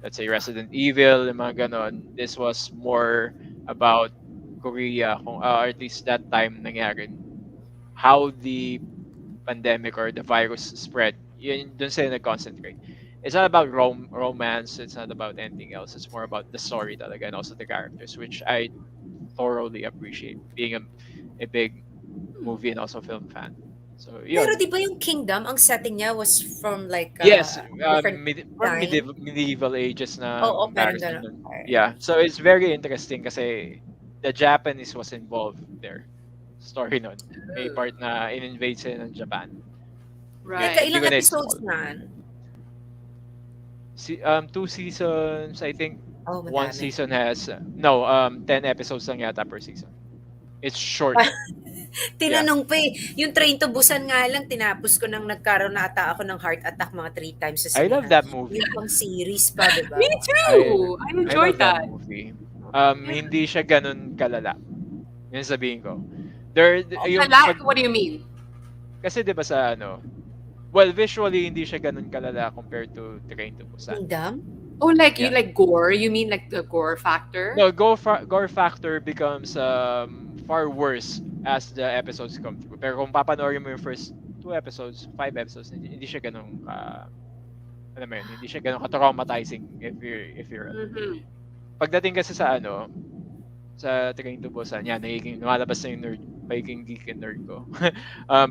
A: Let's say Resident Evil, yung mga ganon. This was more about Korea, kung or at least that time nangyari. How the pandemic or the virus spread. Yun dun sila nag-concentrate. It's not about romance, it's not about anything else. It's more about the story talaga and also the characters, which I thoroughly appreciate being a big
B: Hmm.
A: movie and also film fan. So
C: Pero
A: yun.
C: di ba yung Kingdom, ang setting niya was from like
A: Yes,
C: different
A: from
C: time?
A: medieval ages na
C: Oo, parang
A: comparison
C: gano'n.
A: nun.
C: Okay.
A: Yeah, so it's very interesting kasi the Japanese was involved there. Story nun. May
B: Oh,
A: part na in-invade sila ng Japan.
C: Teka,
B: right.
A: Hindi
C: ilang
A: ko na
C: episodes
A: spoil.
C: nan?
A: Two seasons, I think
C: Oh,
A: one
C: madami.
A: season has no 10 episodes lang yata per season. It's short. Yeah.
C: Tinanong pa eh. Yung Train to Busan nga lang, tinapos ko nang nagkaroon na ata ako ng heart attack mga 3 times sa
A: I love
C: sinihan.
A: that movie.
C: Yung pang series pa, di
B: Me
C: ba?
A: I
B: too. I
A: I
B: enjoyed
A: love that
B: that.
A: movie.
B: Yeah.
A: Hindi siya ganun kalala. Yun sabihin ko. There yung pag
B: What do you mean?
A: kasi 'di ba sa ano, well, visually hindi siya ganun kalala compared to Train to Busan.
C: Kingdom?
B: Oh, like you
A: Yeah.
B: like gore? You mean like the gore factor?
A: No, gore factor becomes far worse as the episodes come through. Pero kung papanoorin mo yung first 2 episodes, 5 episodes, hindi siya ganun ka alam mo yun, hindi siya ganun ka-traumatizing if you're ano.
B: Mm-hmm.
A: Pagdating kasi sa ano, sa Train to Busan, yan, lumalabas na yung pagiging geek and nerd ko.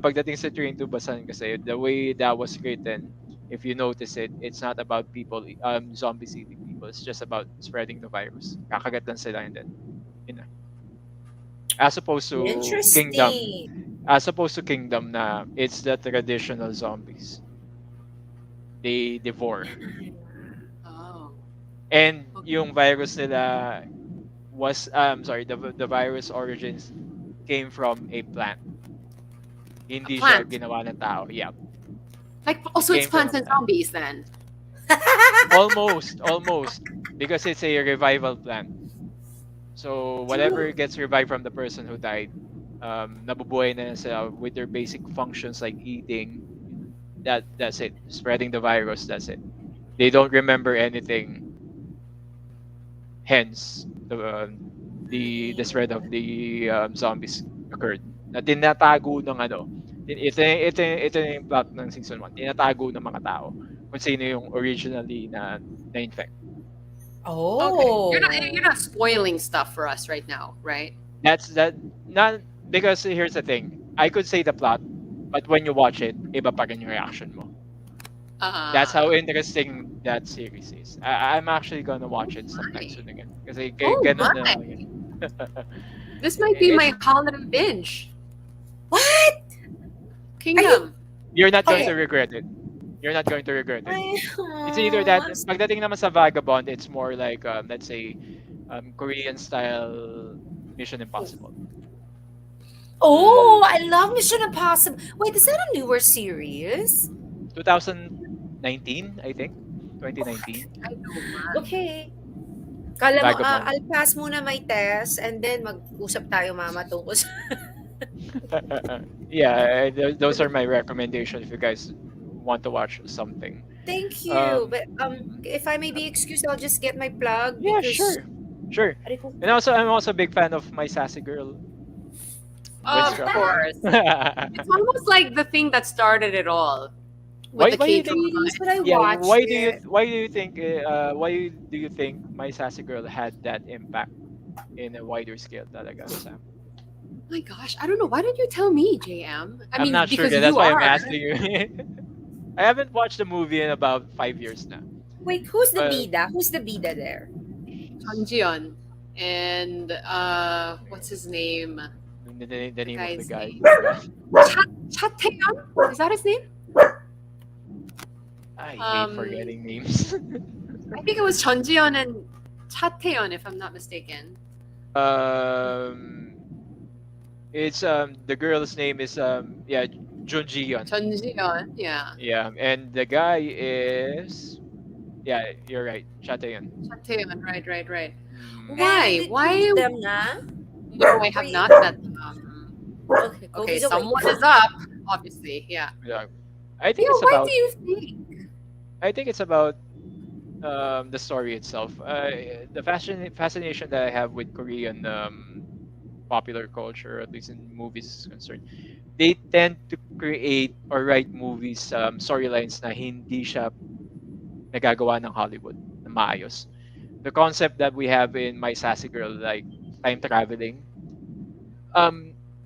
A: Pagdating sa Train to Busan kasi, the way that was written, if you notice it, it's not about people, zombies eating people. It's just about spreading the virus. Kakagat lang sila and then, yun na. As opposed to Kingdom,
C: Interesting.
A: na it's the traditional zombies. They devour.
B: Oh,
A: And
B: okay.
A: yung virus nila was, sorry, the virus origins came from a plant.
B: A
A: Hindi siya
B: plant.
A: ginawa ng tao. Yeah.
B: Like
A: It
B: also it's
A: came from a
B: plants and
A: plant.
B: zombies then.
A: Almost. Because it's a revival plant. So whatever
B: True.
A: gets revived from the person who died, nabubuhay na sila with their basic functions like eating. That's it. Spreading the virus, that's it. They don't remember anything. Hence, the spread of the zombies occurred. Na tinatago ng ano, ito yung plot ng season 1. Tinatago ng mga tao kung sino yung originally na infect.
B: Okay.
C: Oh.
B: You're not spoiling stuff for us right now, right?
A: That's that not because here's the thing. I could say the plot, but when you watch it, iba pa rin yung reaction mo. That's how
B: Uh
A: interesting that series is. I'm actually gonna watch it sometime
B: my.
A: soon again. Kasi
B: Oh
A: ganun
B: my.
A: na yan.
B: This might be
A: It's
B: my holiday binge.
C: What? Are you...
B: Kingdom.
A: you're not going
C: Okay.
A: to regret it. You're not going to regret it.
C: Ay,
A: It's either
C: oh,
A: that pagdating naman sa Vagabond, it's more like let's say Korean style Mission Impossible.
C: oh,
B: Mm,
C: I love Mission Impossible. Wait, is that a newer series?
A: 2019, I think.
C: Oh,
A: 2019.
B: I know, man.
C: okay. Kala mo,
A: Vagabond.
C: I'll pass muna my test and then mag-usap tayo mama tungkol sa...
A: Yeah, those are my recommendations if you guys want to watch something.
C: Thank you.
A: Um,
C: But if I may be excused, I'll just get my plug
A: yeah,
C: because...
A: sure.
C: Aray ko.
A: And also, I'm also a big fan of My Sassy Girl,
B: Of
A: Winstra.
B: course. It's almost like the thing that started it all with the
A: Why do
B: K
A: you think?
B: drama.
C: Series, but I
A: Yeah,
C: watched it.
A: why do you think My Sassy Girl had that impact in a wider scale talaga, Sam?
B: My gosh, I don't know. Why did you tell me, JM? I
A: I'm
B: mean,
A: not sure.
B: because
A: That's
B: you
A: why I'm
B: are.
A: asking you. I haven't watched the movie in about 5 years now.
C: Wait, who's the
A: But
C: bida? Who's the bida there?
B: Chun Jion. And what's his name?
A: the name of the
B: Guy's
A: guy.
B: name.
A: Forgot.
B: Taeyeon? Is that his name?
A: I hate
B: Um,
A: forgetting names.
B: I think it was Chun Jion and Taeyeon, if I'm not mistaken.
A: um, it's the girl's name is yeah, Jun Ji-yeon.
B: Chun Jion, yeah.
A: Yeah, and the guy is yeah, you're right, Chateon.
B: Taeyeon, right.
A: Mm,
B: Why?
C: And did you
B: Why?
C: meet them na?
B: No, I
C: Or
B: have
C: you...
B: not met them.
C: Okay,
B: Okay,
C: Kobe's away.
B: someone is up, obviously. Yeah.
A: yeah. I think
B: Yeah,
A: it's
B: why
A: about
B: do you think?
A: the story itself. The fascination that I have with Korean popular culture, at least in movies is concerned, they tend to create or write movies storylines na hindi siya nagagawa ng Hollywood na maayos. The concept that we have in My Sassy Girl, like time traveling.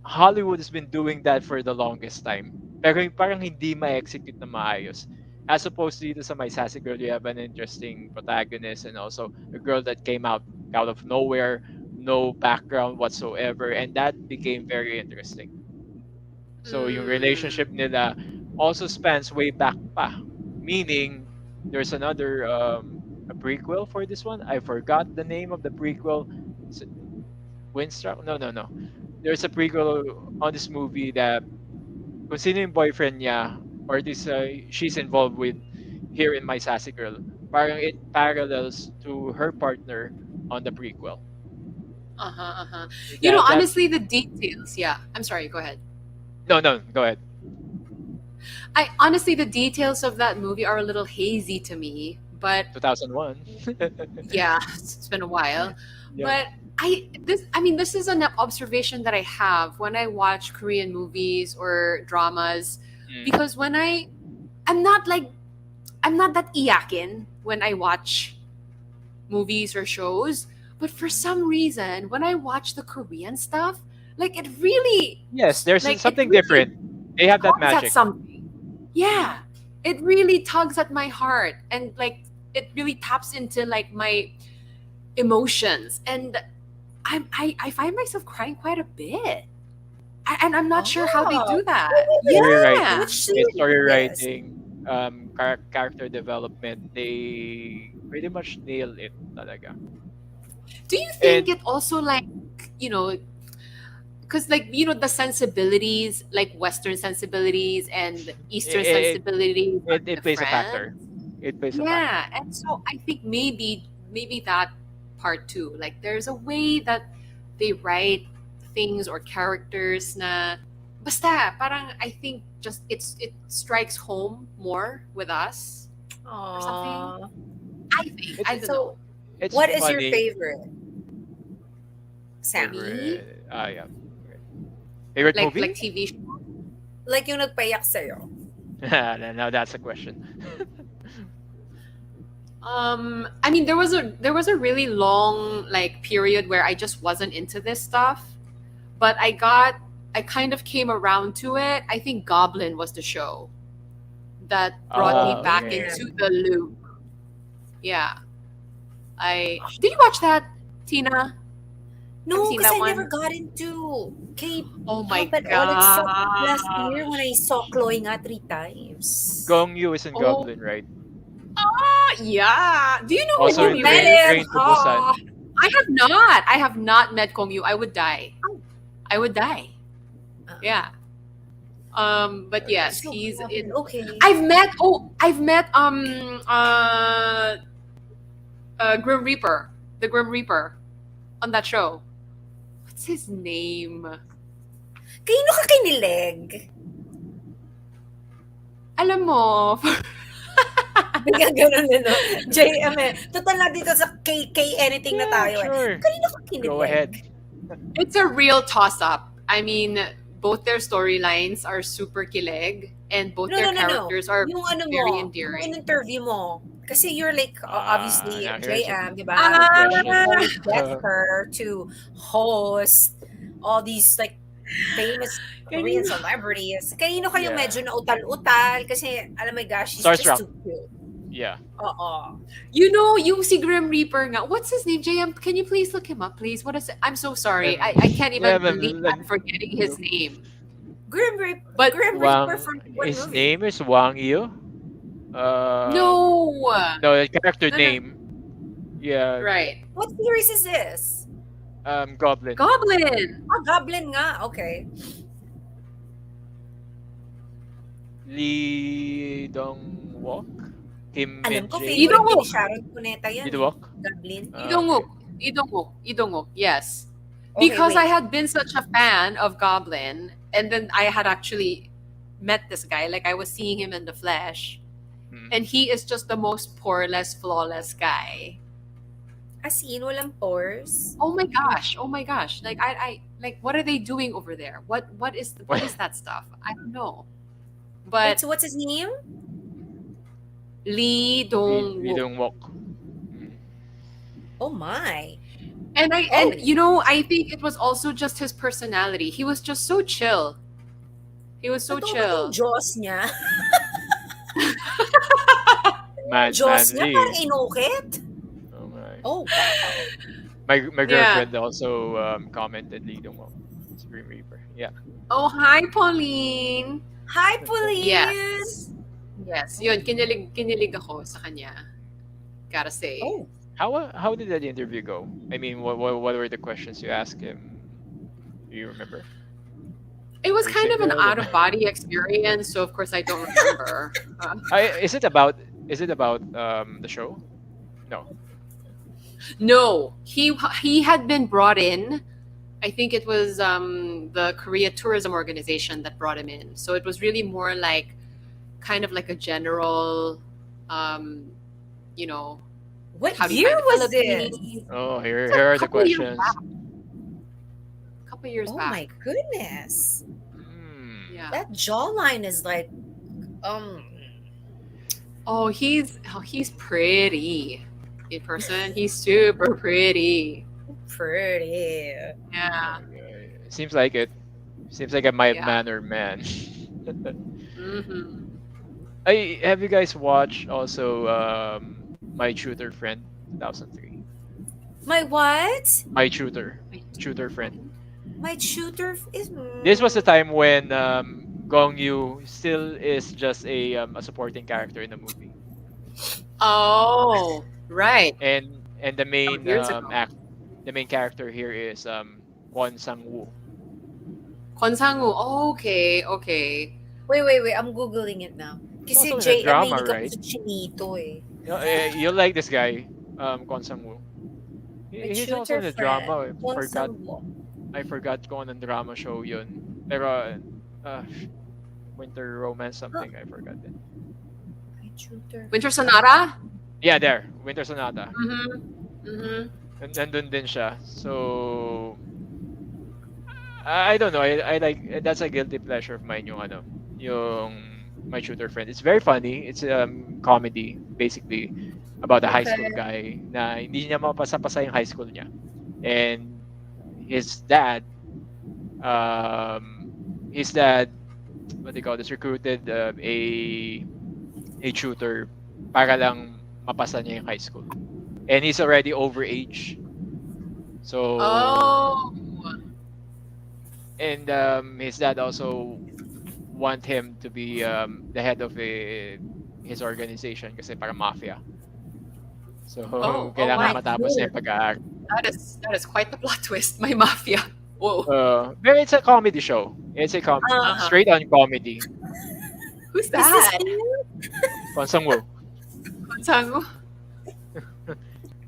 A: Hollywood has been doing that for the longest time. Pero yung parang hindi ma-execute na maayos. As opposed dito sa My Sassy Girl, you have an interesting protagonist and also a girl that came out of nowhere, no background whatsoever, and that became very interesting. So yung relationship
B: Mm.
A: nila also spans way back pa. Meaning there's another a prequel for this one. I forgot the name of the prequel. S- Winstruck? No, no, no. There's a prequel on this movie that kung sino yung boyfriend niya or this she's involved with here in My Sassy Girl. Parang it parallels to her partner on the prequel.
B: Uh-huh, uh-huh.
A: That
B: Honestly, the details, yeah. I'm sorry, go ahead.
A: no, no, go ahead.
B: I honestly, the details of that movie are a little hazy to me, but
A: 2001.
B: yeah, it's been a while.
A: Yeah.
B: But this is an observation that I have when I watch Korean movies or dramas,
A: Mm.
B: because I'm not like I'm not that iyakin when I watch movies or shows, but for some reason when I watch the Korean stuff, like
A: Yes, there's
B: it
A: something
B: really
A: different. They have that
B: tugs at
A: magic.
B: something.
A: Mm.
B: Yeah, it really tugs at my heart, and like it really taps into like my emotions, and I find myself crying quite a bit. And I'm not sure how they
C: Oh,
B: do that.
C: wait, wait,
A: Story
C: wait.
B: Yeah.
C: Which
A: writing,
C: series
A: story
C: is this?
A: writing, character development, they pretty much nail it talaga.
B: Do you think
A: And
B: it also like, you know, because like the sensibilities, like Western sensibilities and Eastern
A: it,
B: sensibilities are
A: it plays a factor.
B: different?
A: It plays a factor.
B: Yeah, and so I think maybe that part too. Like there's a way that they write things or characters na basta parang I think just it strikes home more with us or something.
C: Aw.
B: I think I
A: It's
B: don't know.
C: So,
A: it's
C: what is your
A: funny.
C: favorite, Sam?
B: Me,
A: Favorite, yeah. Okay. Favorite
B: like
A: movie?
B: TV show.
C: Like yung nagpayak sa'yo?
A: Now that's a question.
B: I mean there was a really long like period where I just wasn't into this stuff, but I kind of came around to it. I think Goblin was the show that brought me
C: Oh,
B: back
A: Okay.
C: man.
B: into the loop. Yeah. I Did you watch that, Tina? Have you
C: No,
B: seen
C: because
B: that
C: I never
B: one?
C: got into
B: Oh my
C: K-pop at all except last year when I
B: gosh.
C: saw Chloe nga 3 times.
A: Gong Yu is in
B: Oh,
A: Goblin, right?
B: yeah. Do you know who
A: Also
C: You
B: Gong
A: in
B: Yu
C: met
B: is?
C: him,
A: Train to
C: ha!
A: Busan.
B: I have not. I have not met Gong Yu. I would die. I would die.
C: Uh,
B: Yeah. But
A: Okay.
B: yes,
C: so
B: he's
C: Goblin,
B: in.
C: okay.
B: I've met Grim Reaper, the Grim Reaper, on that show. What's his name?
C: Kanino ka kinilig?
B: Alam mo,
C: Biglang ganun no? JM eh. Total na dito sa K anything na
A: Yeah,
C: tayo eh.
A: sure.
C: Kanino ka
A: Go ahead.
C: kinilig?
B: it's a real toss-up. I mean, both their storylines are super kilig, and both
C: No,
B: their
C: no, no, no.
B: characters are
C: Yung ano mo,
B: very
C: yung
B: endearing.
C: in-interview mo. Kasi you're like, obviously,
A: Now here's a
C: JM, di ba?
A: good
C: You
A: question.
C: always get her to host all these like famous Korean
B: Kanino?
C: celebrities. Kanino kayong
A: Yeah.
C: medyo nautal-utal kasi, alam my gosh, she's just
A: Starstruck.
C: too cute.
A: Yeah.
C: Oo.
B: Yung si Grim Reaper nga. What's his name, JM? Can you please look him up, please? What is it? I'm so sorry.
A: Um,
B: I can't
A: yeah,
B: even believe I'm forgetting his
A: look.
B: name.
C: Grim
B: But
C: Reaper
A: Wang.
C: from what
A: His
C: movie?
A: name is Wang Yu.
B: no.
A: No, the character
B: No, no.
A: name. Yeah.
B: Right.
C: What series is this?
A: Goblin.
B: Goblin.
C: Ah, Goblin nga. Okay.
A: Lee Dong Wook. Kim
C: Alam
A: Min
C: ko,
A: Jae.
C: favorite
B: Idong
C: ni
B: Wook.
C: Sharon Cuneta yan
A: Lee
C: eh.
A: Wook.
C: Goblin.
B: Idonguk.
A: Okay.
B: Idonguk. Yes.
C: Okay,
B: Because I
C: wait.
B: had been such a fan of Goblin, and then I had actually met this guy. Like I was seeing him in the flesh,
A: Hmm.
B: and he is just the most poreless, flawless guy.
C: As in, walang pores.
B: Oh my gosh. Oh my gosh. Like I like what are they doing over there? What is that stuff? I don't know.
C: Wait,
B: But
C: so what's his name?
B: Lee
A: Lee
B: Dong Wook.
A: Dong Wook. Hmm.
C: Oh my.
B: and
C: Oh,
B: I think it was also just his personality. He was just so chill. He was so
C: totoo ba yung
B: chill.
C: Diyos niya? Yung
A: Man,
C: Diyos niya parang
A: manly.
C: inukit?
A: Oh my.
C: Oh, wow.
A: My
B: Yeah.
A: girlfriend also commented Lidong Mo. Scream Reaper. Yeah.
B: Oh, hi, Pauline.
C: Hi, Pauline!
B: Yes. Yes. Yun, kinilig ako sa kanya. Gotta say.
C: Oh,
A: How did that interview go? I mean, what were the questions you asked him? Do you remember?
B: It was
A: Are you
B: kind of an
A: single?
B: out of body experience, so of course I don't remember.
A: Is it about the show? No.
B: No, he had been brought in. I think it was the Korea Tourism Organization that brought him in. So it was really more like kind of like a general, um, you know,
C: what
B: how do you
C: year
B: find the
C: was this?
B: Philippines?
A: Oh,
B: It's
A: here
B: a
A: are the
B: couple years
A: questions.
B: back. Couple years
C: Oh
B: back.
C: my goodness.
A: Hmm.
B: Yeah.
C: That jawline is like, um,
B: He's pretty in person. He's super pretty.
C: pretty.
B: Yeah.
A: Okay. Seems like it. Seems like a mild
B: Yeah.
A: mannered man.
B: Mm-hmm.
A: I have you guys watched also My Tutor Friend 2003?
C: My what?
A: My Tutor Friend.
C: My shooter is.
A: This was the time when Gong Yu still is just a supporting character in the movie,
B: Oh, right.
A: and the
B: Some
A: main
B: years ago.
A: the main character here is Kwon Sang Woo.
B: Kwon Sang-woo. Oh, okay, okay.
C: Wait. I'm Googling it now.
A: He's
C: Kasi
A: also in a
C: JM,
A: drama,
C: mahilig ako
A: right?
C: sa chinito eh.
A: You like this guy, Kwon Sang Woo.
C: My
A: He's also
C: shooter
A: in a
C: friend.
A: drama.
C: Kwon Sang-woo.
A: I forgot kung anong drama show yun. Pero uh, Winter Romance something, I forgot it.
C: My shooter.
B: Winter Sonata?
A: Yeah, there. Winter Sonata.
B: Mm-hmm. Mm-hmm.
A: Nandun din siya. So I don't know. I like that's a guilty pleasure of mine yung yung My Shooter Friend. It's very funny. It's comedy basically about a high
C: Okay.
A: school guy na hindi niya mapasa-pasa yung high school niya. And his dad his dad what they call this recruited a tutor para lang mapasa niya yung high school. And he's already over age. So
B: Oh.
A: and his dad also want him to be the head of his organization kasi para mafia. So
B: Oh
A: kailangan
B: my
A: matapos niya yung pag-aaral.
B: That is quite the plot twist. My mafia. Whoa.
A: But it's a comedy show. It's a
B: Uh-huh.
A: straight on comedy.
B: Who's
C: Is this
B: that?
C: him?
A: Kwon Sang-woo.
B: Kwon Sang-woo?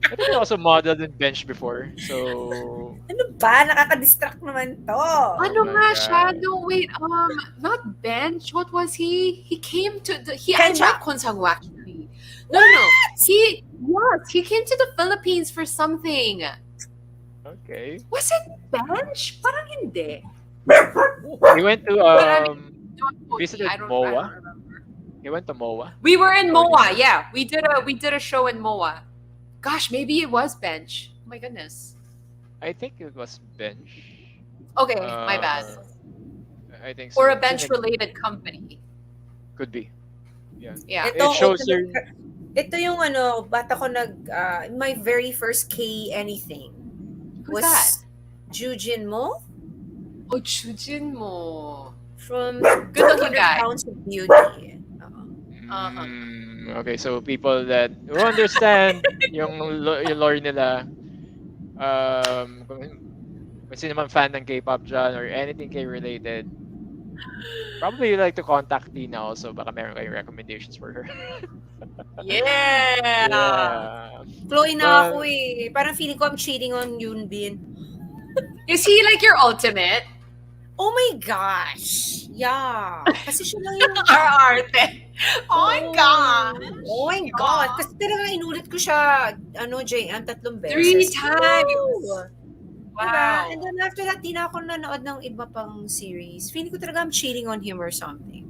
A: I think he also modeled in Bench before. So
C: Ano ba? Nakaka-distract naman to.
B: Ano
A: my
B: nga
A: God.
B: siya? No, wait. Not Bench. What was he? He came to the. I
C: Kencha.
B: met Kwon Sang-woo actually. No. He came to the Philippines for something.
A: okay.
B: Was it Bench? Parang hindi.
A: He went to
B: But I mean, don't quote me.
A: visited
B: I don't
A: MOA.
B: remember.
A: He went to MOA.
B: We were in
A: Oh,
B: MOA. Yeah, we did a show in MOA. Gosh, maybe it was Bench. Oh my goodness.
A: I think it was Bench.
B: Okay, my bad.
A: I think so.
B: Or a
A: It's in
B: bench-related company.
A: could be. Yeah.
B: Yeah.
A: It shows her.
C: Ito yung bata ko my very first K anything
B: Who's
C: was
B: that?
C: Jujin Mo
B: Oh, Chujin mo.
C: from
B: Good-looking
C: 200
B: guy.
C: Pounds of Beauty.
B: Uh-huh.
A: Okay, so people that who understand yung lore nila, kung sino man fan ng K-pop dyan or anything K-related, probably you like to contact Tina also. Baka meron kayong recommendations for her.
B: Yeah.
A: Yeah.
C: Chloe na
A: But-
C: ako eh. Parang feeling ko I'm cheating on Yoonbin.
B: Is he like your ultimate?
C: Oh my gosh! Yeah. Kasi siya lang yung...
B: Arte. Oh my God.
C: Oh my God. Kasi talaga inulit ko siya, JM, 3
B: 3
C: beses.
B: times.
C: Wow.
B: Wow.
C: And then after that, di na ako nanood ng iba pang series. Feeling ko talaga I'm cheating on him or something.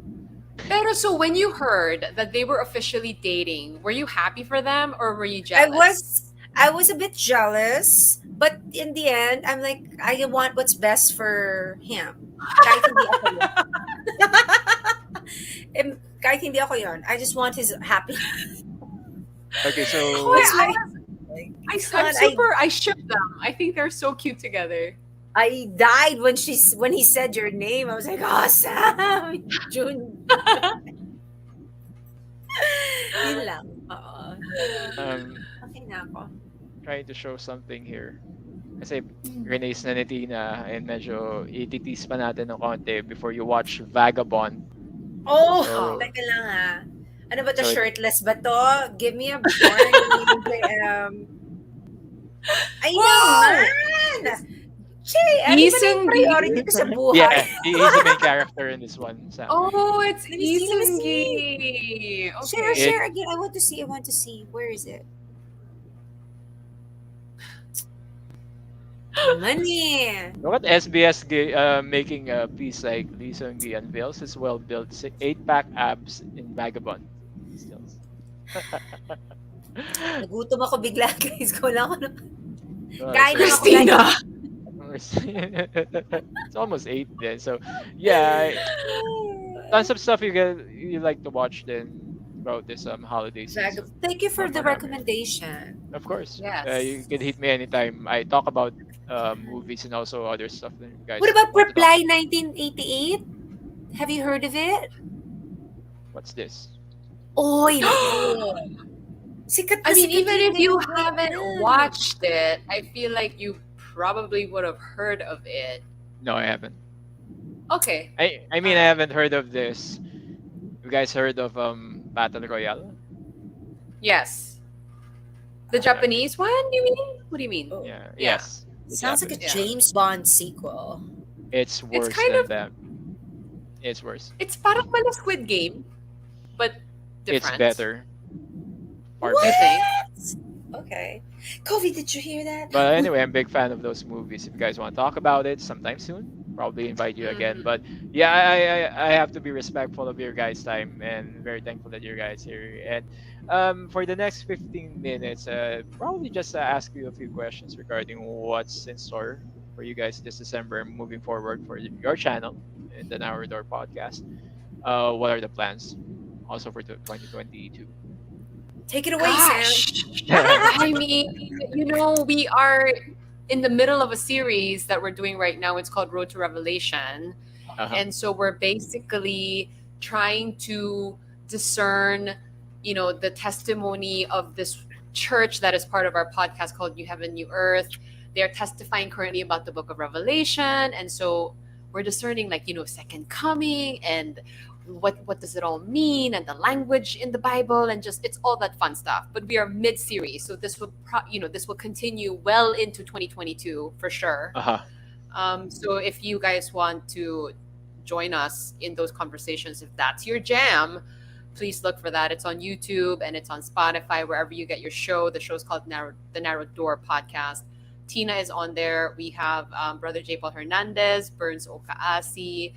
B: Pero so when you heard that they were officially dating, were you happy for them or were you jealous?
C: I was a bit jealous, but in the end, I'm like, I want what's best for him. Kahit hindi ako yun. Kahit hindi ako yun. I just want his happiness.
A: Okay,
B: Oh,
C: That's
A: so
C: my,
B: I'm
C: God,
B: super. I ship them. I think they're so cute together.
C: I died when he said your name. I was like, oh, Sam, June. Yun lang. Oo.
A: um
C: Okay na ako.
A: trying to show something here. Kasi Renee's na ni Tina and medyo ititis pa natin ng konti before you watch Vagabond.
C: Oh,
A: So,
C: teka lang ha. Ano ba to?
A: so
C: Shirtless ba to? Give me a warning. Ay
B: Whoa!
C: naman! Che, ano ba na yung
B: Isengi.
C: priority ko sa buhay?
A: yeah, he's the main character in this one. Sam.
B: Oh, it's
C: Let me see, let me
B: Isengi.
C: Share,
B: Okay.
C: share again. I want to see. I want to see. Where is it? Money.
A: Look at SBS making a piece like Lee Seung-gi unveils his well-built 8-pack abs in Vagabond. Stills.
C: Nagutom ako bigla, guys. Ko lang ako na.
A: Oh,
C: Kain lang ako,
B: Christina.
A: it's almost 8 then. So yeah, tons of stuff you like to watch then about this holiday season.
C: Thank you for the
A: Marami.
C: recommendation.
A: Of course.
B: Yes.
A: You can hit me anytime. I talk about movies and also other stuff that you guys
C: What about
A: want to talk.
C: Reply 1988? Have you heard of it?
A: What's this?
C: Oy, sikat na
B: I mean,
C: sikat
B: even
C: yun
B: if you
C: ngayon.
B: haven't watched it, I feel like you probably would have heard of it.
A: No, I haven't.
B: Okay.
A: I mean I haven't heard of this. You guys heard of Battle Royale?
B: Yes. The Japanese one, you mean? What do you mean?
C: Oh,
A: Yeah.
B: Yeah.
A: Yes.
C: sounds like a
B: Yeah.
C: James Bond sequel.
A: It's worse
B: kind
A: than
B: of-
A: that. It's worse.
B: It's parang mala Squid Game, but different.
A: It's better. Far
B: You
A: better.
B: think?
C: Okay. Kofi, did you hear that?
A: But anyway, I'm a big fan of those movies. If you guys want to talk about it sometime soon, probably invite you again.
B: Mhm.
A: But yeah, I have to be respectful of your guys' time and very thankful that you guys here. And for the next 15 minutes, probably just ask you a few questions regarding what's in store for you guys this December and moving forward for your channel and the Narrow Door podcast. What are the plans also for 2022?
C: Take it away, Sam.
B: Gosh. I mean, we are in the middle of a series that we're doing right now. It's called Road to Revelation.
A: Uh-huh.
B: And so we're basically trying to discern, the testimony of this church that is part of our podcast called New Heaven, New Earth. They're testifying currently about the book of Revelation. And so we're discerning second coming and what does it all mean and the language in the Bible and just it's all that fun stuff. But we are mid-series, so this will this will continue well into 2022 for sure.
A: Uh-huh.
B: So if you guys want to join us in those conversations, if that's your jam, please look for that. It's on YouTube and it's on Spotify, wherever you get your show. The show's called The Narrow Door Podcast. Tina is on there. We have Brother J. Paul Hernandez, Burns Okaasi,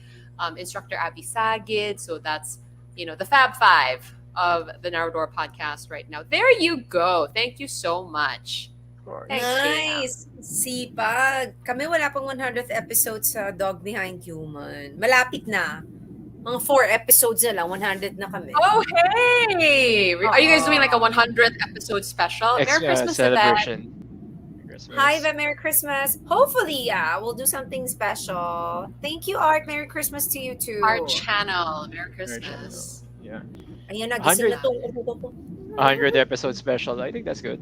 B: instructor Abby Sagid. So that's, the Fab Five of the Narrow Door Podcast right now. There you go. Thank you so much.
A: Of course.
B: Thanks,
C: Nice. Sipag. Kami wala pang 100th episode sa Dog Behind Human. Malapit na. Mga 4 episodes na lang, 100 na kami.
B: Oh, hey! Are you guys doing like a 100th episode special? Merry Christmas to that.
A: celebration. Christmas.
C: Hi, Eva, Merry Christmas. Hopefully, yeah, we'll do something special. Thank you, Art. Merry Christmas to you too.
B: Our channel. Merry
A: Merry
B: Christmas.
A: Yeah.
C: Ayan na, gising na to.
A: 100 episode special. I think that's good.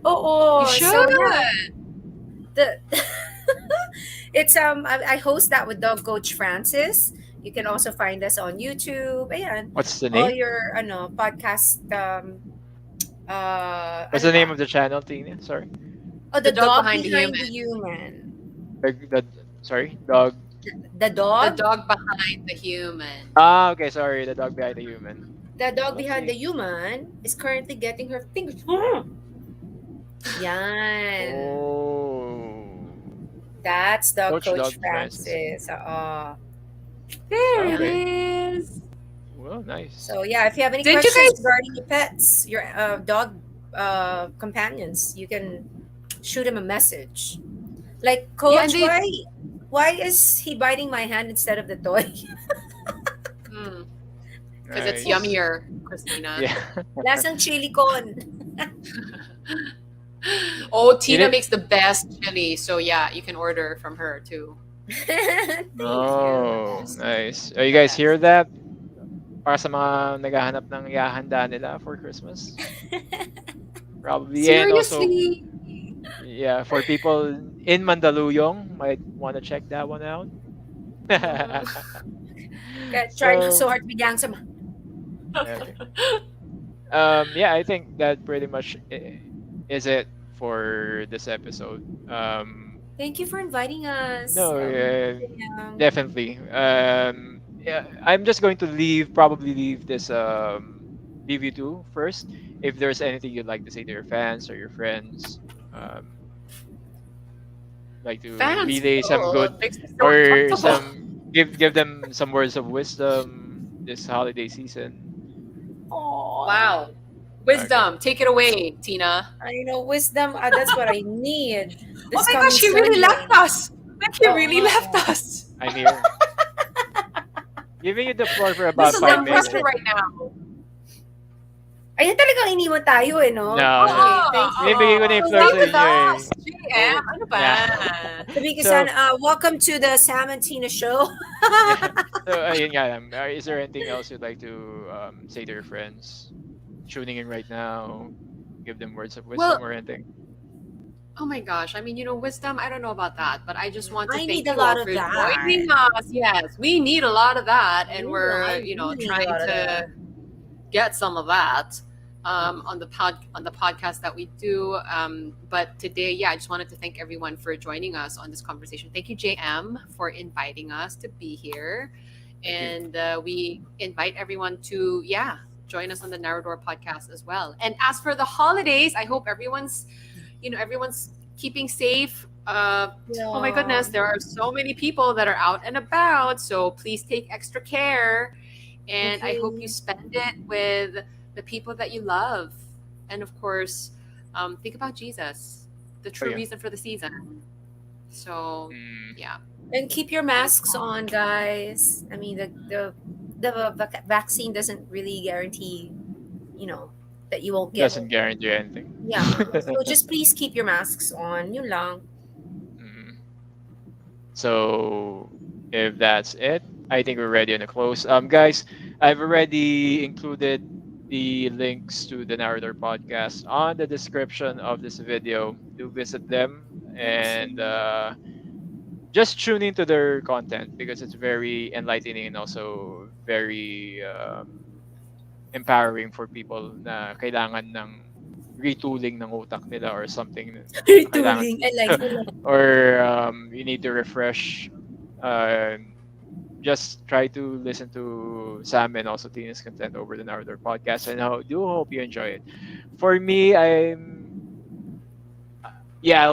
C: Oo.
B: You
C: So,
B: should.
C: yeah, it's I host that with Dog Coach Francis. You can also find us on YouTube. Ayan.
A: What's the
C: All
A: name?
C: your podcast
A: What's the name of the channel, Tina? Sorry.
C: the dog behind the human.
A: Sorry, dog.
C: The
B: The
C: dog?
B: dog behind the human.
A: Ah, okay, sorry, the dog behind the human.
C: The dog behind the
A: Okay.
C: human is currently getting her fingers. Yan.
A: Oh.
C: That's Dog
A: Coach
C: Coach
A: Dog
C: Francis.
B: There it
A: Okay.
B: is.
A: Well, nice.
C: So yeah, if you have any
B: Did you
C: questions
B: guys-
C: regarding your pets, your dog companions, you can shoot him a message. Like,
B: Yeah, and
C: coach,
B: they
C: why is he biting my hand instead of the toy?
B: because it's
A: Nice.
B: yummier, Christina.
A: Yeah.
C: Lasang chili con.
B: Oh,
A: You
B: Tina
A: did.
B: makes the best chili, so yeah, you can order from her too.
C: Thank you.
A: Oh, nice. Are you
B: The
A: guys hear
B: best.
A: that? Para sa mga naghahanap ng ihahanda nila for Christmas. Probably. And also,
B: Seriously?
A: yeah, for people in Mandaluyong, might want to check that one out.
B: Mm.
C: Trying
A: So,
C: so hard to be handsome.
A: okay. Yeah, I think that pretty much is it for this episode.
C: Thank you for inviting us.
A: No,
C: Yeah.
A: definitely. Yeah, I'm just going to probably leave this leave you two first. If there's anything you'd like to say to your fans or your friends, um, like to
B: Fans,
A: relay some
B: oh,
A: good
B: it makes me so
A: or
B: uncomfortable.
A: some give them some words of wisdom this holiday season.
C: Oh,
B: Wow.
A: Okay.
B: Wisdom, take it away, Tina.
C: I know wisdom. That's what I need
B: Oh
C: this
B: my gosh,
C: coming
B: he really left
C: Sunday.
B: us. Like he
C: Oo
B: really
C: nga
B: left
C: eh.
B: us.
A: I'm here. Giving you the floor for
B: This
A: about
B: is
A: five
B: no
C: Wisdom.
B: pressure
A: minutes.
B: right now.
C: Ayun talagang iniwan tayo eh, no?
A: No, no.
C: Okay,
B: Oo,
C: thank you.
B: oo.
A: Binibigay ko na yung floor
B: Stay
A: sa
B: with
A: inyo eh.
B: us, GM. Ano ba?
A: Yeah.
C: Sabi ko
A: So,
C: sana, welcome to the Sam and Tina show.
A: yeah. So, ayun nga lang. Is there anything else you'd like to say to your friends tuning in right now? Give them words of wisdom
B: Well,
A: or anything?
B: oh my gosh. I mean, wisdom, I don't know about that, but I just want to
C: I need
B: thank
C: a
B: you all
C: lot of
B: for
C: that.
B: joining us. Yes, we need a lot of that, and
C: I
B: we're,
C: really need a
B: trying
C: lot of that.
B: to get some of that
C: Mm.
B: on the podcast that we do. But today, yeah, I just wanted to thank everyone for joining us on this conversation. Thank you, JM, for inviting us to be here,
A: Thank you.
B: and we invite everyone to join us on the Narrow Door podcast as well. And as for the holidays, I hope everyone's keeping safe. Oh my
C: Yeah.
B: goodness, there are so many people that are out and about, so please take extra care. And I hope you
C: Okay.
B: spend it with the people that you love. And of course, think about Jesus, the
A: Oh
B: true
A: yeah.
B: reason for the season. So,
A: Mm,
B: yeah.
C: And keep your
B: And
C: masks on, guys. I mean, the vaccine doesn't really guarantee, you know, that you won't get it.
A: doesn't guarantee anything.
C: Yeah. So just please keep your masks on. Yun lang.
A: Mm. So if that's it, I think we're ready on the close. Guys, I've already included the links to the Narrator podcast on the description of this video. Do visit them and
C: Okay.
A: just tune into their content because it's very enlightening and also very empowering for people na kailangan ng retooling ng utak nila or something na kailangan
C: Tooling. I like it.
A: or you need to refresh. Just try to listen to Sam and also Tina's content over the Naruto podcast, and I do hope you enjoy it. For me, I'll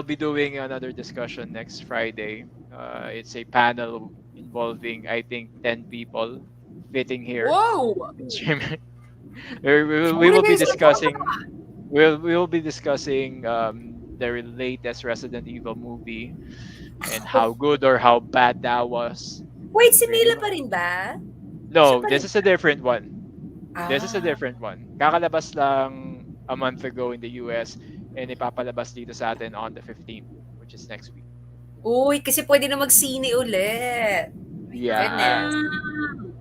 A: be doing another discussion next Friday. It's a panel involving I think 10 people fitting here
B: Whoa!
A: in streaming. We
B: What are
A: will
B: you
A: be
B: guys going to talk
A: discussing.
B: about?
A: We will be discussing the latest Resident Evil movie and how good or how bad that was.
C: Wait, si
A: Pretty
C: Mila
A: much.
C: pa rin ba? Siya
A: No,
C: pa
A: this
C: rin
A: is a
C: ba?
A: different one. This is a
C: Ah.
A: different one. Kakalabas lang a month ago in the US and ipapalabas dito sa atin on the 15th, which is next week.
C: Uy, kasi pwede na mag-sine ulit. My
A: Yeah.
C: goodness.
B: Mm.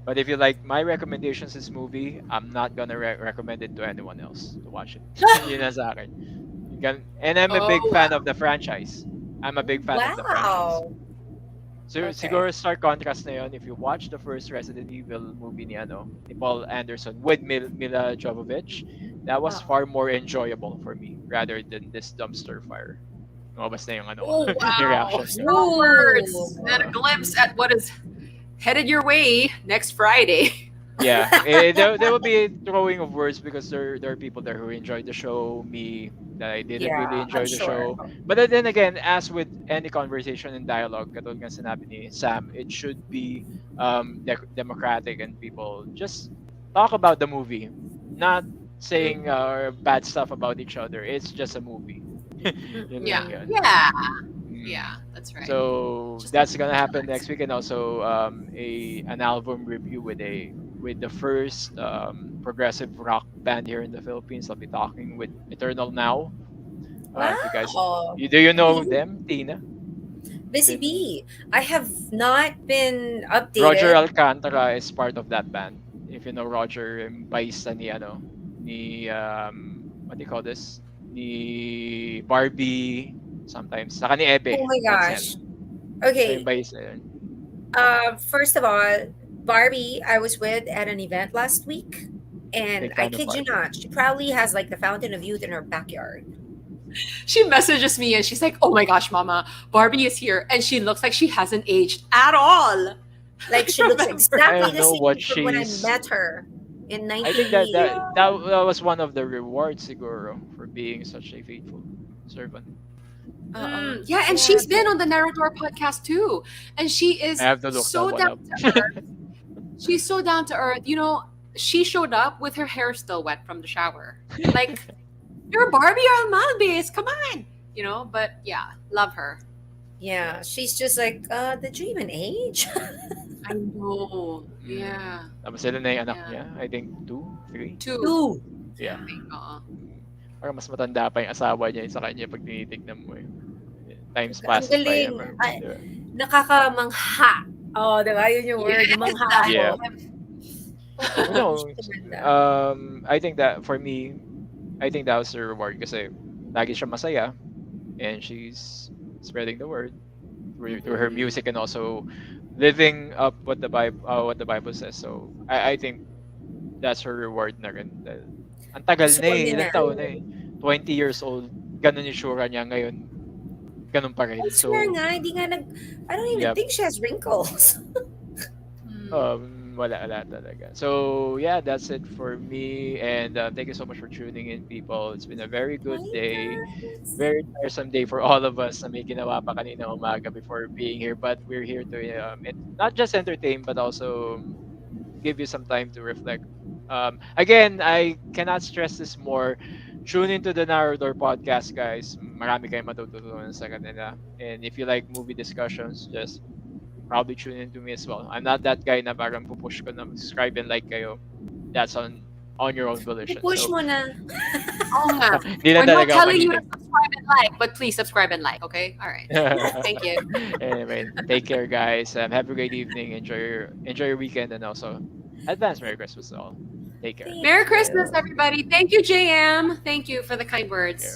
A: But if you like my recommendations this movie, I'm not gonna recommend it to anyone else to watch it. Yun na sa akin. And I'm a big
B: Oh,
A: fan of
B: wow.
A: the franchise. I'm a big fan of the franchise.
C: Wow.
A: So
C: Okay.
A: siguro stark contrast na yun if you watch the first Resident Evil movie ni Paul Anderson with Mila Jovovich, that was
C: Ah.
A: far more enjoyable for me rather than this dumpster fire. Lumabas na yung
B: Oh,
A: yung
B: wow.
A: reaction niya.
B: Strong words.
C: Ooh.
B: And a glimpse at what is headed your way next Friday.
A: Yeah, there will be a throwing of words because there are people there who enjoyed the show. Me, that I didn't really
C: Yeah, I'm
A: enjoy the
C: sure.
A: show. But then again, as with any conversation and dialogue, katulad nga sinabi ni Sam, it should be democratic and people just talk about the movie, not saying bad stuff about each other. It's just a movie. Yun lang
B: Yeah.
C: Mm-mm.
A: yun.
B: Yeah. Yeah, that's right.
A: So
B: Just
A: that's gonna happen
B: chillax.
A: next week, and also a an album review with the first progressive rock band here in the Philippines. I'll be talking with Eternal Now. If you guys,
C: Wow.
A: do you know
C: Mhm.
A: them, Tina?
C: Busy
A: Been
C: bee. I have not been
A: Roger
C: updated.
A: Alcantara is part of that band. If you know Roger, yung bassista ni ano, ni what do you call this? Ni Barbie sometimes. Saka ni
C: Oh
A: Ebe
C: my
A: Edsel.
C: gosh.
A: So yung
C: Okay.
A: bassista yun.
C: First of all, Barbie, I was with at an event last week, and
A: Big
C: I
A: fan of
C: kid you
A: Barbie.
C: not, she probably has like the fountain of youth in her backyard.
B: She messages me and she's like, "Oh my gosh, Mama, Barbie is here, and she looks like she hasn't aged at all."
C: Like
B: I
C: she looks
B: remember.
A: I
C: exactly
A: don't
C: the
A: know what
C: same from when I
A: she's.
C: met her in
A: I think that
C: 19.
A: that
B: Yeah.
A: that, that was one of the rewards, Siguro, for being such a faithful servant.
B: Yeah, and
C: Yeah,
B: she's been on the Narrator podcast too, and she
A: I
B: is
A: have to look that
B: so
A: one
B: down
A: up.
B: to earth. She's so down to earth. She showed up with her hair still wet from the shower. Like, you're Barbie or Malbis, come on. But yeah, love her.
C: yeah. She's just like, did you even age?
B: I know.
A: Mm.
B: Yeah.
A: Tapos sila na yung anak
B: Yeah.
A: niya. I think two, three.
B: Two.
C: Two.
B: Yeah,
A: Yeah.
B: I think.
A: Mm. Parang mas matanda pa yung asawa niya sa kanya pag tinitignan mo eh. Times
C: Ang
A: passes by,
C: galing.
A: ever.
C: Ay,
A: Di ba?
C: nakakamangha. Oh, diba? Yun yung word.
B: Yes,
C: Mangha
B: love
A: Yeah.
C: ako.
B: him.
A: You
C: Oo,
A: know,
C: siya tumanda.
A: I think that for me, I think that was the reward kasi lagi siya masaya and she's spreading the word through her
C: Mm-mm.
A: music and also living up what the Bible says. So I think that's her reward na rin. Dahil ang tagal na
C: Gusto
A: eh,
C: niya
A: ilang
C: na.
A: taon na eh. 20 years old, ganun yung sura niya ngayon, ganun pa
C: I
A: rin.
C: swear
A: So,
C: nga, hindi nga I don't even
A: yep.
C: think she has wrinkles.
B: Mm.
A: Wala talaga. So, yeah, that's it for me. And thank you so much for tuning in, people. It's been a very good
C: Hi,
A: day.
C: guys.
A: Very tiresome day for all of us na may ginawa pa kanina umaga before being here. But we're here to not just entertain, but also give you some time to reflect. Again, I cannot stress this more. Tune into the Narrow Door podcast, guys. Marami kayong matututunan sa kanila. And if you like movie discussions, just probably tune into me as well. I'm not that guy na parang pupush ko na subscribe and like kayo. That's on your own volition.
C: I-push
A: So,
C: mo na.
B: Oh, nga.
A: di
B: We're
A: lang
B: not
A: talaga ako
B: telling you to
A: mahilig.
B: subscribe and like, but please subscribe and like, okay? All right. Thank you.
A: Anyway, take care, guys. Have a great evening. Enjoy your weekend, and also advance Merry Christmas to all. Take care.
C: Thank
B: Merry Christmas,
C: you.
B: everybody. Thank you, JM. Thank you for the kind
A: Take
B: words.
A: care.